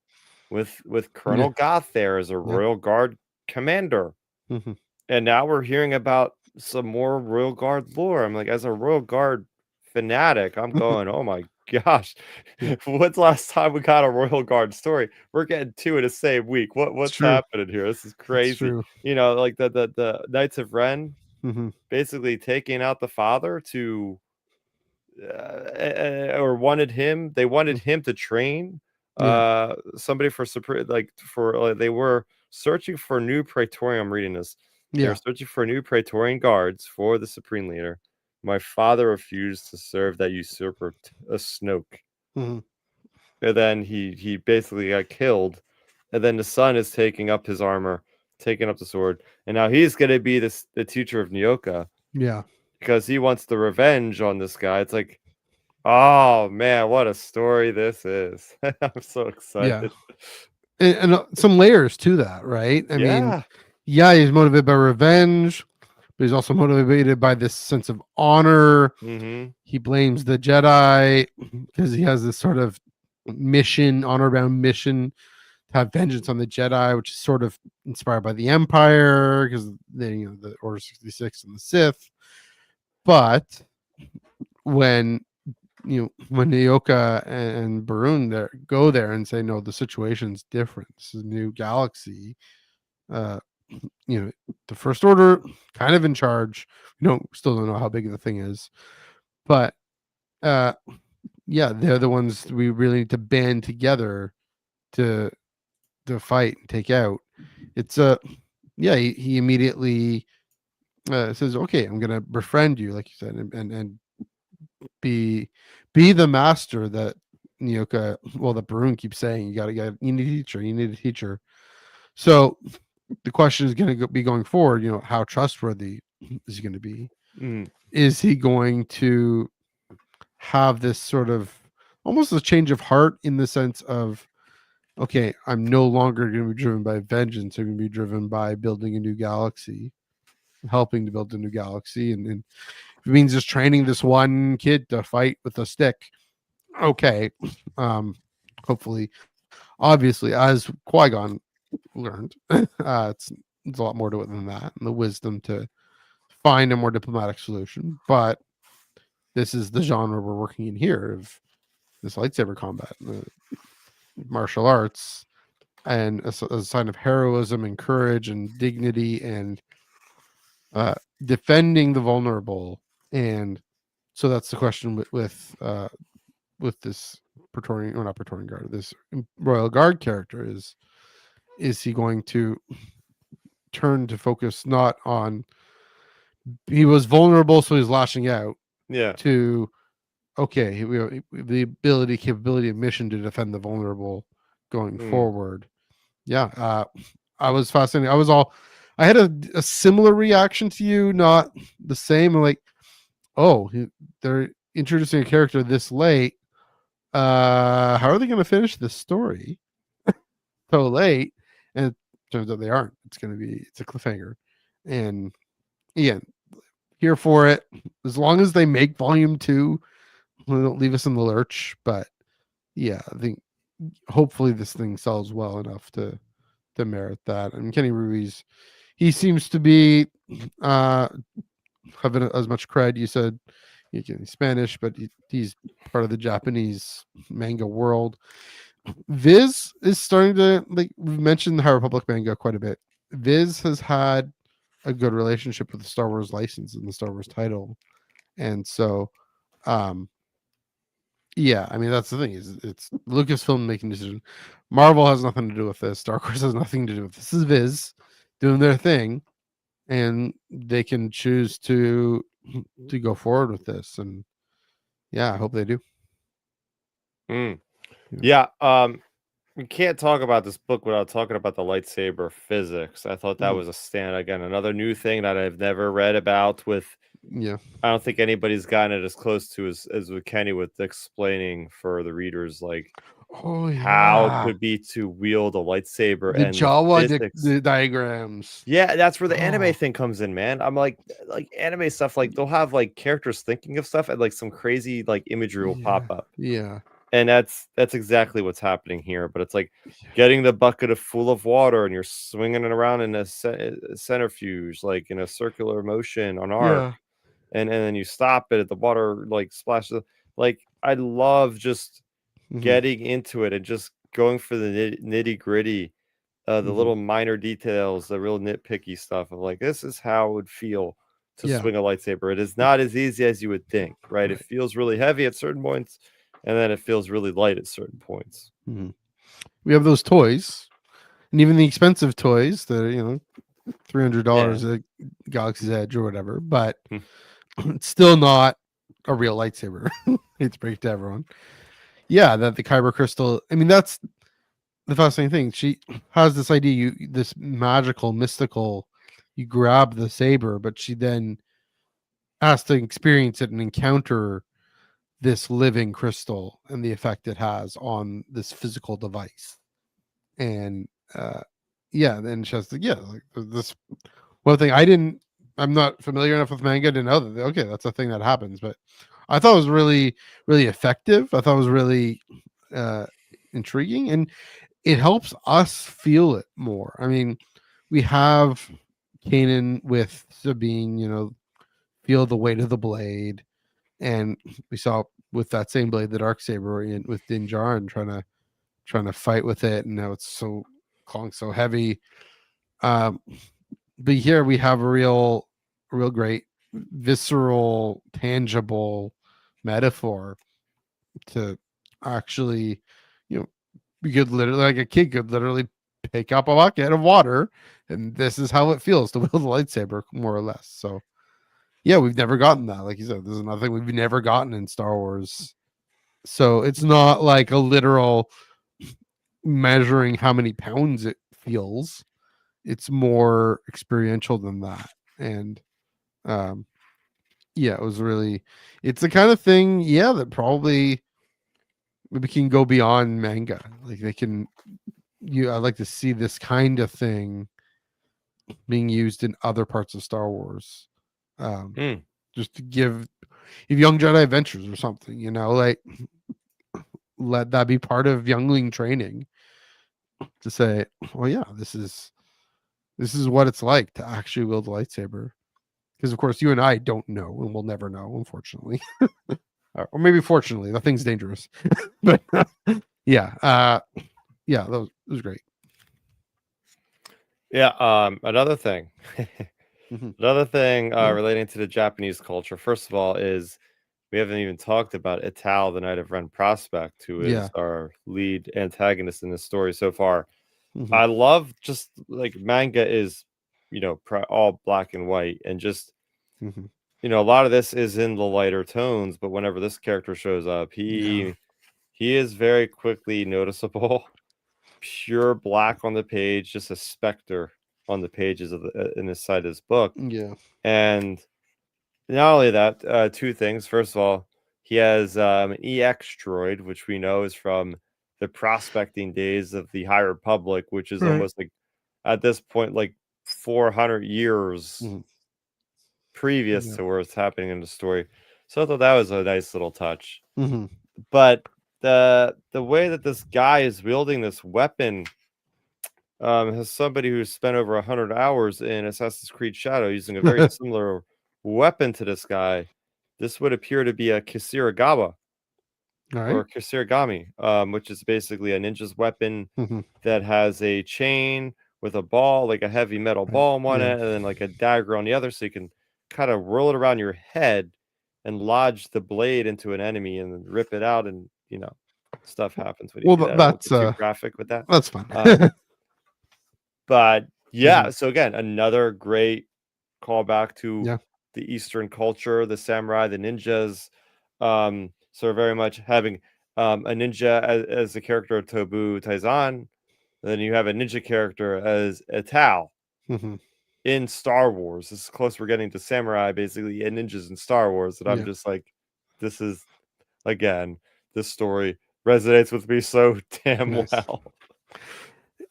B: with Colonel Goth there as a Royal Guard commander. And now we're hearing about some more Royal Guard lore. I'm like, as a Royal Guard fanatic, I'm going, oh my gosh, when's the last time we got a Royal Guard story? We're getting 2 in the same week. What's happening here? This is crazy. Like the Knights of Ren basically taking out the father to or wanted him to train somebody for they were searching for new Praetorian. I'm reading this. They were searching for new Praetorian guards for the Supreme Leader. My father refused to serve that usurper, a Snoke. And then he basically got killed. And then the son is taking up his armor, taking up the sword. And now he's going to be the teacher of Nyoka.
A: Yeah.
B: Because he wants the revenge on this guy. It's like, oh man, what a story this is. I'm so excited.
A: Yeah. And some layers to that, right? I mean, he's motivated by revenge, but he's also motivated by this sense of honor. He blames the Jedi because he has this sort of honor-bound mission to have vengeance on the Jedi, which is sort of inspired by the Empire because the Order 66 and the Sith. But when Nyoka and Barun go there and say, no, the situation's different. This is a new galaxy. The First Order kind of in charge. Still don't know how big the thing is, but they're the ones we really need to band together to fight and take out. It's he immediately says, okay, I'm gonna befriend you, like you said, and be the master that Nyoka, that Barun keeps saying. You need a teacher. So the question is going to be going forward, how trustworthy is he going to be? Is he going to have this sort of almost a change of heart in the sense of, okay, I'm no longer going to be driven by vengeance. I'm going to be driven by building a new galaxy, helping to build a new galaxy. And it means just training this one kid to fight with a stick. Okay. Hopefully, obviously, as Qui-Gon learned, it's a lot more to it than that, and the wisdom to find a more diplomatic solution. But this is the genre we're working in here of this lightsaber combat, martial arts, and as a sign of heroism and courage and dignity and defending the vulnerable. And so that's the question with this Praetorian, or not Praetorian Guard, this Royal Guard character is he going to turn to focus not on he was vulnerable, so he's lashing out, to okay, we have the capability, and mission to defend the vulnerable going forward. Yeah, I was fascinated. I had a similar reaction to you, not the same. I'm like, oh, they're introducing a character this late. How are they going to finish this story so late? And it turns out they aren't. It's a cliffhanger, and again, here for it. As long as they make volume 2, they don't leave us in the lurch. But yeah, I think hopefully this thing sells well enough to merit that. And Kenny Ruiz, he seems to be having as much cred. You said he can Spanish, but he's part of the Japanese manga world. Viz is starting to, like, we've mentioned the High Republic manga quite a bit. Viz has had a good relationship with the Star Wars license and the Star Wars title, and so yeah, I mean, that's the thing, is it's Lucasfilm making decision. Marvel has nothing to do with this. Star Wars has nothing to do with this. This is Viz doing their thing, and they can choose to go forward with this. And yeah, I hope they do.
B: Yeah. We can't talk about this book without talking about the lightsaber physics. I thought that was another new thing that I've never read about. I don't think anybody's gotten it as close to as with Kenny, with explaining for the readers like how it could be to wield a lightsaber
A: the
B: and
A: Jawa the diagrams.
B: Yeah, that's where the anime thing comes in, man. I'm like anime stuff, like they'll have like characters thinking of stuff and like some crazy like imagery will pop up.
A: Yeah.
B: And that's exactly what's happening here. But it's like getting the bucket full of water and you're swinging it around in a centrifuge, like in a circular motion on arc. And then you stop it at the water, like splashes. Like, I love just getting into it and just going for the nitty gritty, the little minor details, the real nitpicky stuff of like, this is how it would feel to swing a lightsaber. It is not as easy as you would think, right? It feels really heavy at certain points, and then it feels really light at certain points.
A: We have those toys, and even the expensive toys that $300 at Galaxy's Edge or whatever, but it's still not a real lightsaber. It's break to everyone. Yeah, that the Kyber crystal. I mean, that's the fascinating thing. She has this idea, this magical, mystical. You grab the saber, but she then has to experience it and encounter this living crystal and the effect it has on this physical device. And then she has to like this one thing I'm not familiar enough with manga to know that that's a thing that happens, but I thought it was really, really effective. I thought it was really intriguing, and it helps us feel it more. I mean, we have Kanan with Sabine, feel the weight of the blade, and we saw with that same blade the Darksaber with Din Djarin trying to fight with it, and now it's so clawing so heavy. But here we have a real great visceral, tangible metaphor to actually, we could literally, like a kid could literally pick up a bucket of water, and this is how it feels to wield a lightsaber, more or less. So yeah, we've never gotten that. Like you said, this is another thing we've never gotten in Star Wars. So it's not like a literal measuring how many pounds it feels. It's more experiential than that. And it was really, it's the kind of thing, that probably we can go beyond manga. Like they can, I'd like to see this kind of thing being used in other parts of Star Wars. Just to give Young Jedi Adventures or something, like let that be part of youngling training, to say, well, yeah, this is what it's like to actually wield a lightsaber. Because of course you and I don't know, and we'll never know, unfortunately. Or maybe fortunately, that thing's dangerous. But that was great.
B: Another thing relating to the Japanese culture, first of all, is we haven't even talked about Ital, the Knight of Ren Prospect, who is our lead antagonist in this story so far. I love just like manga is, all black and white, and just a lot of this is in the lighter tones, but whenever this character shows up, he is very quickly noticeable. Pure black on the page, just a specter on the pages of in the side of this book.
A: Yeah.
B: And not only that, two things. First of all, he has an EX droid, which we know is from the prospecting days of the High Republic, which is almost like at this point like 400 years previous to where it's happening in the story. So I thought that was a nice little touch. But the way that this guy is wielding this weapon has somebody who's spent over 100 hours in Assassin's Creed Shadow using a very similar weapon to this guy. This would appear to be a Kisaragawa or Kisarigami, which is basically a ninja's weapon that has a chain with a ball, like a heavy metal ball on one end, and then like a dagger on the other, so you can kind of whirl it around your head and lodge the blade into an enemy and then rip it out, and stuff happens when you do that.
A: That's
B: too graphic with that.
A: That's fine.
B: But yeah, so again, another great callback to the Eastern culture, the samurai, the ninjas. So very much having a ninja as the character of Tobu Taizan. Then you have a ninja character as a Tao in Star Wars. This is close. We're getting to samurai, basically, and ninjas in Star Wars. And I'm just like, this is, again, this story resonates with me so damn well.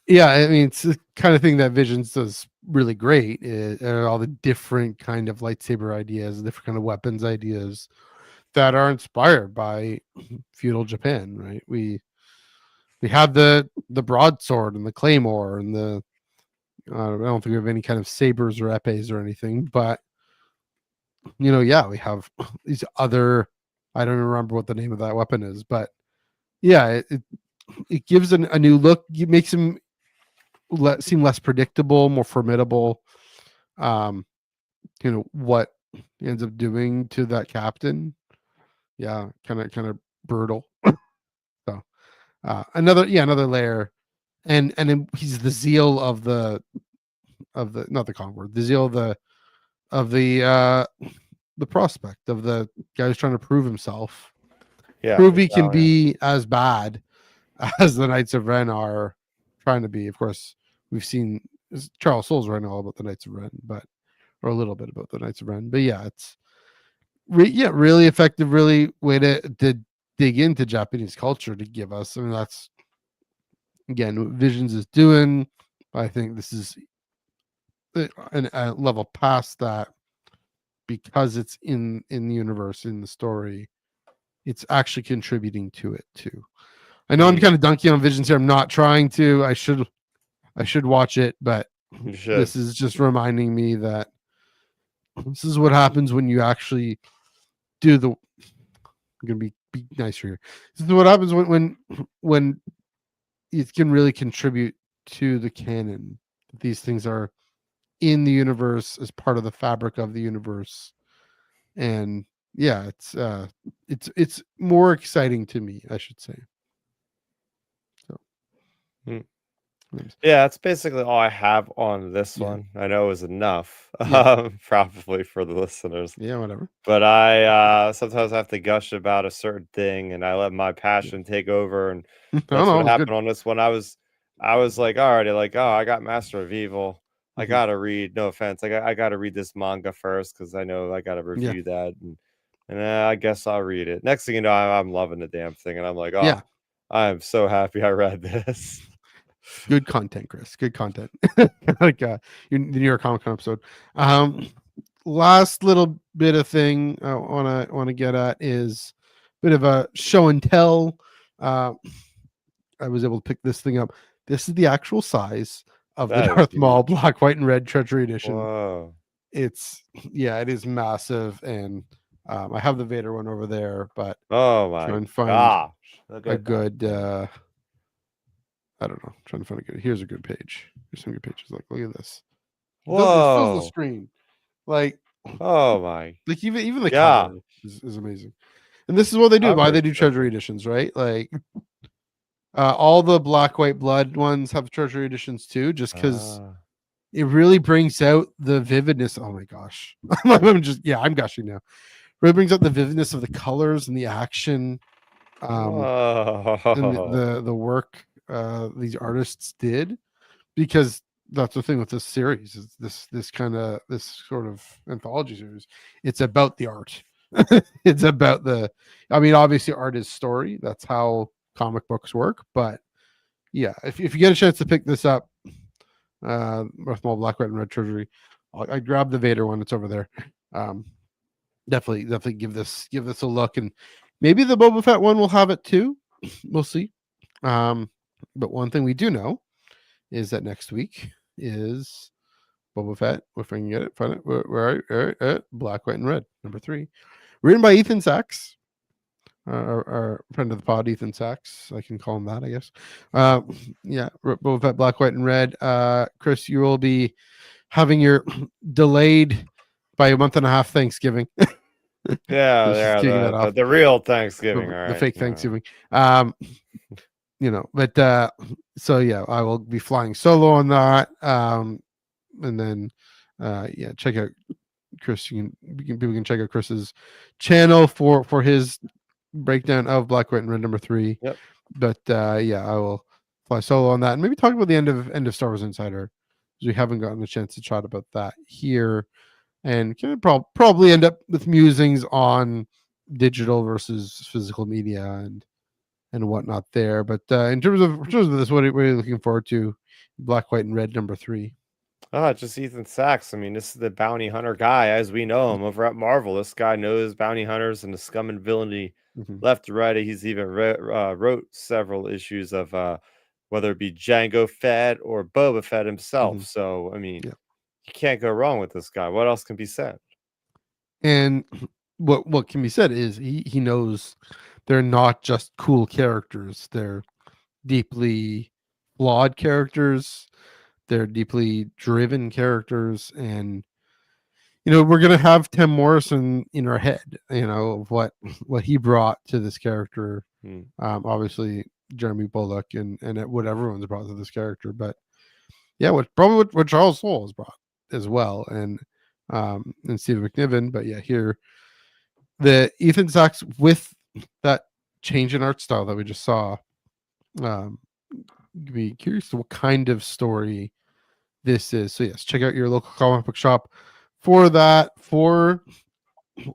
A: Yeah, I mean, it's the kind of thing that Visions does really great. All the different kind of lightsaber ideas, different kind of weapons ideas that are inspired by feudal Japan, right? We have the broadsword and the claymore and the I don't think we have any kind of sabers or epes or anything, but we have these other. I don't remember what the name of that weapon is, but yeah, it gives a new look. It makes him seem less predictable, more formidable. What he ends up doing to that captain, kind of brutal. So another layer, and then he's the zeal of the not the conqueror, the zeal of the prospect, of the guy who's trying to prove himself, prove he can be as bad as the Knights of Ren are trying to be. Of course, we've seen Charles Soule's writing all about the Knights of Ren, or a little bit about the Knights of Ren, but yeah, it's really effective, really way to dig into Japanese culture to give us. I mean, that's again what Visions is doing. I think this is a level past that, because it's in the universe, in the story, it's actually contributing to it too. I know I'm kind of dunking on Visions here. I'm not trying to. I should watch it, but this is just reminding me that this is what happens when you actually do the. I'm gonna be nicer here. This is what happens when it can really contribute to the canon. These things are in the universe as part of the fabric of the universe, and it's more exciting to me, I should say. So
B: yeah, that's basically all I have on this one. I know it was enough probably for the listeners,
A: whatever,
B: but I sometimes have to gush about a certain thing, and I let my passion take over, and that's what happened on this one. I was like already like, oh, I got Master of Evil, I gotta read, no offense, I gotta read this manga first because I know I gotta review that, and I guess I'll read it. Next thing you know, I'm loving the damn thing, and I'm like, oh, I'm so happy I read this.
A: Good content, Chris. Good content. Like the New York Comic Con episode. Last little bit of thing I want to get at is a bit of a show and tell. I was able to pick this thing up. This is the actual size of the Darth Maul Black, White, and Red Treachery Edition.
B: Whoa.
A: It is massive, and I have the Vader one over there, but
B: oh my
A: gosh, a good. I don't know. I'm trying to find a good. Here's a good page. Here's some good pages. Like, look at this.
B: Whoa!
A: It fills the screen. Like,
B: oh my!
A: Like even the cover is amazing. And this is what they do. Why they do treasury editions, right? Like, all the Black, White, Blood ones have treasury editions too, just because it really brings out the vividness. Oh my gosh. I'm gushing now. Really brings out the vividness of the colors and the action. And
B: Whoa.
A: the work these artists did, because that's the thing with this series is this sort of anthology series. It's about the art. It's about obviously art is story. That's how comic books work. But yeah, if you get a chance to pick this up, Darth Maul Black, White, and Red Treasury, I grabbed the Vader one. It's over there. Definitely give this a look, and maybe the Boba Fett one will have it too. We'll see. But one thing we do know is that next week is Boba Fett. If I can get it, find it. Where Black, White, and Red, number 3, written by Ethan Sachs, our friend of the pod, Ethan Sachs. I can call him that, I guess. Boba Fett, Black, White, and Red. Chris, you will be having your delayed by a month and a half Thanksgiving.
B: The real Thanksgiving,
A: the fake Thanksgiving. So yeah, I will be flying solo on that. And then check out Chris. People can check out Chris's channel for his breakdown of Black, White, and Red number 3.
B: Yep.
A: But I will fly solo on that, and maybe talk about the end of Star Wars Insider, because we haven't gotten a chance to chat about that here, and can probably end up with musings on digital versus physical media and whatnot there. But in terms of this, what are you looking forward to? Black, White, and Red number 3.
B: Just Ethan Sachs. I mean, this is the bounty hunter guy as we know him over at Marvel. This guy knows bounty hunters and the scum and villainy left to right. He's even wrote several issues of whether it be Jango Fett or Boba Fett himself. So, I mean, you can't go wrong with this guy. What else can be said?
A: And what can be said is he knows they're not just cool characters. They're deeply flawed characters. They're deeply driven characters, and we're gonna have Tim Morrison in our head, of what he brought to this character. Obviously Jeremy Bulloch and what everyone's brought to this character, but what Charles Soule has brought as well, and Stephen McNiven. But here the Ethan Sachs with that change in art style that we just saw. Be curious to what kind of story this is. So yes, check out your local comic book shop for that, for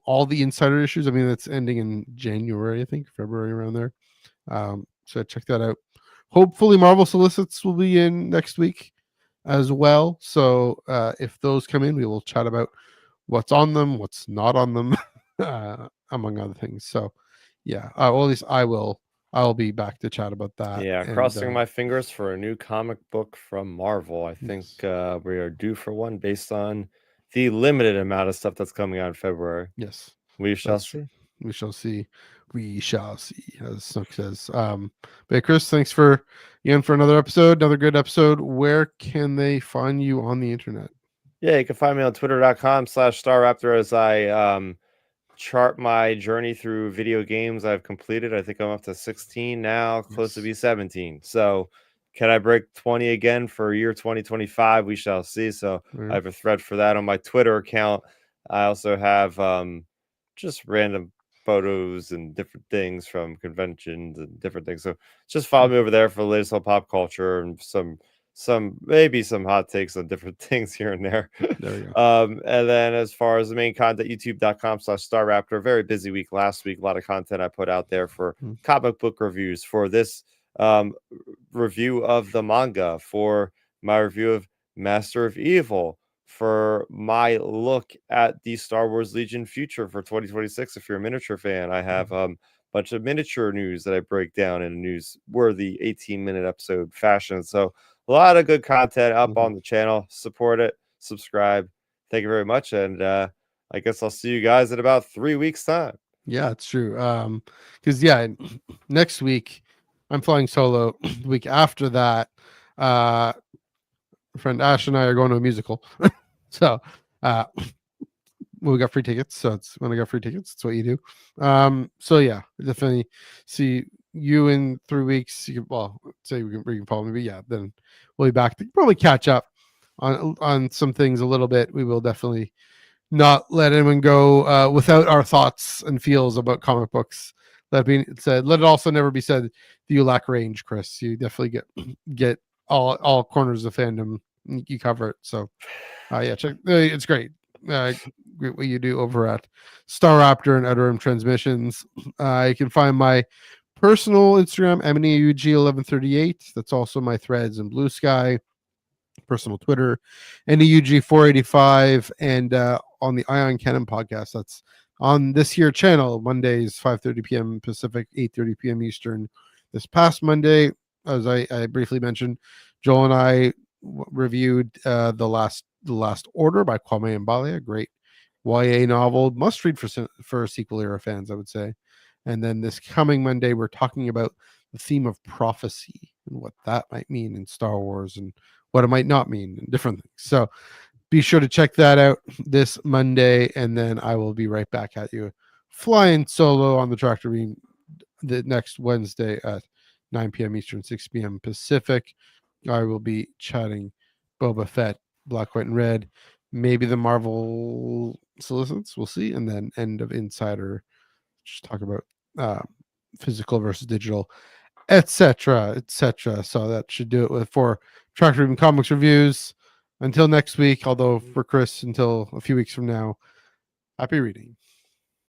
A: all the Insider issues. I mean, that's ending in January, I think, February, around there. So check that out. Hopefully Marvel Solicits will be in next week as well. So if those come in, we will chat about what's on them, what's not on them, among other things. So at least I'll be back to chat about that.
B: Yeah, crossing my fingers for a new comic book from Marvel. I think we are due for one based on the limited amount of stuff that's coming out in February.
A: Yes.
B: We shall see.
A: We shall see. We shall see, as Snook says. But Chris, thanks for another episode, another good episode. Where can they find you on the internet?
B: Yeah, you can find me on twitter.com/StarRaptor as I chart my journey through video games I've completed. I think I'm up to 16 now, close to be 17. So can I break 20 again for year 2025? We shall see. So I have a thread for that on my Twitter account. I also have just random photos and different things from conventions and different things. So just follow me over there for the latest on pop culture and maybe some hot takes on different things here and there.
A: There we go.
B: And then as far as the main content, youtube.com/StarRaptor. Very busy week last week. A lot of content I put out there for comic book reviews, for this review of the manga, for my review of Master of Evil, for my look at the Star Wars Legion future for 2026. If you're a miniature fan, I have bunch of miniature news that I break down in a newsworthy 18-minute episode fashion. So a lot of good content up on the channel. Support it, subscribe. Thank you very much. And I guess I'll see you guys in about 3 weeks' time.
A: Yeah, it's true. Because next week I'm flying solo. The week after that, friend Ash and I are going to a musical. So we got free tickets. So it's when I got free tickets, it's what you do. So definitely see you in 3 weeks. Say we can follow me, but then we'll be back to probably catch up on some things a little bit. We will definitely not let anyone go without our thoughts and feels about comic books. That being said, let it also never be said that you lack range, Chris. You definitely get all corners of fandom. You cover it. So yeah, check. It's great. Great what you do over at Star Raptor and Outer Rim Transmissions. You can find my personal Instagram, MNEUG1138. That's also my threads in Blue Sky. Personal Twitter, NEUG485, and on the Ion Cannon podcast. That's on this here channel, Mondays, 5:30 p.m. Pacific, 8:30 p.m. Eastern. This past Monday, as I briefly mentioned, Joel and I reviewed the last Order by Kwame Mbale, a great YA novel, must read for sequel era fans, I would say. And then this coming Monday, we're talking about the theme of prophecy and what that might mean in Star Wars and what it might not mean and different things. So be sure to check that out this Monday, and then I will be right back at you flying solo on the tractor beam the next Wednesday at 9 p.m. Eastern, 6 p.m. Pacific. I will be chatting Boba Fett, Black, White, and Red, maybe the Marvel solicits, we'll see, and then end of Insider, just talk about physical versus digital, etc. So that should do it for Tractor Beam Comics reviews. Until next week, although for Chris, until a few weeks from now, happy reading.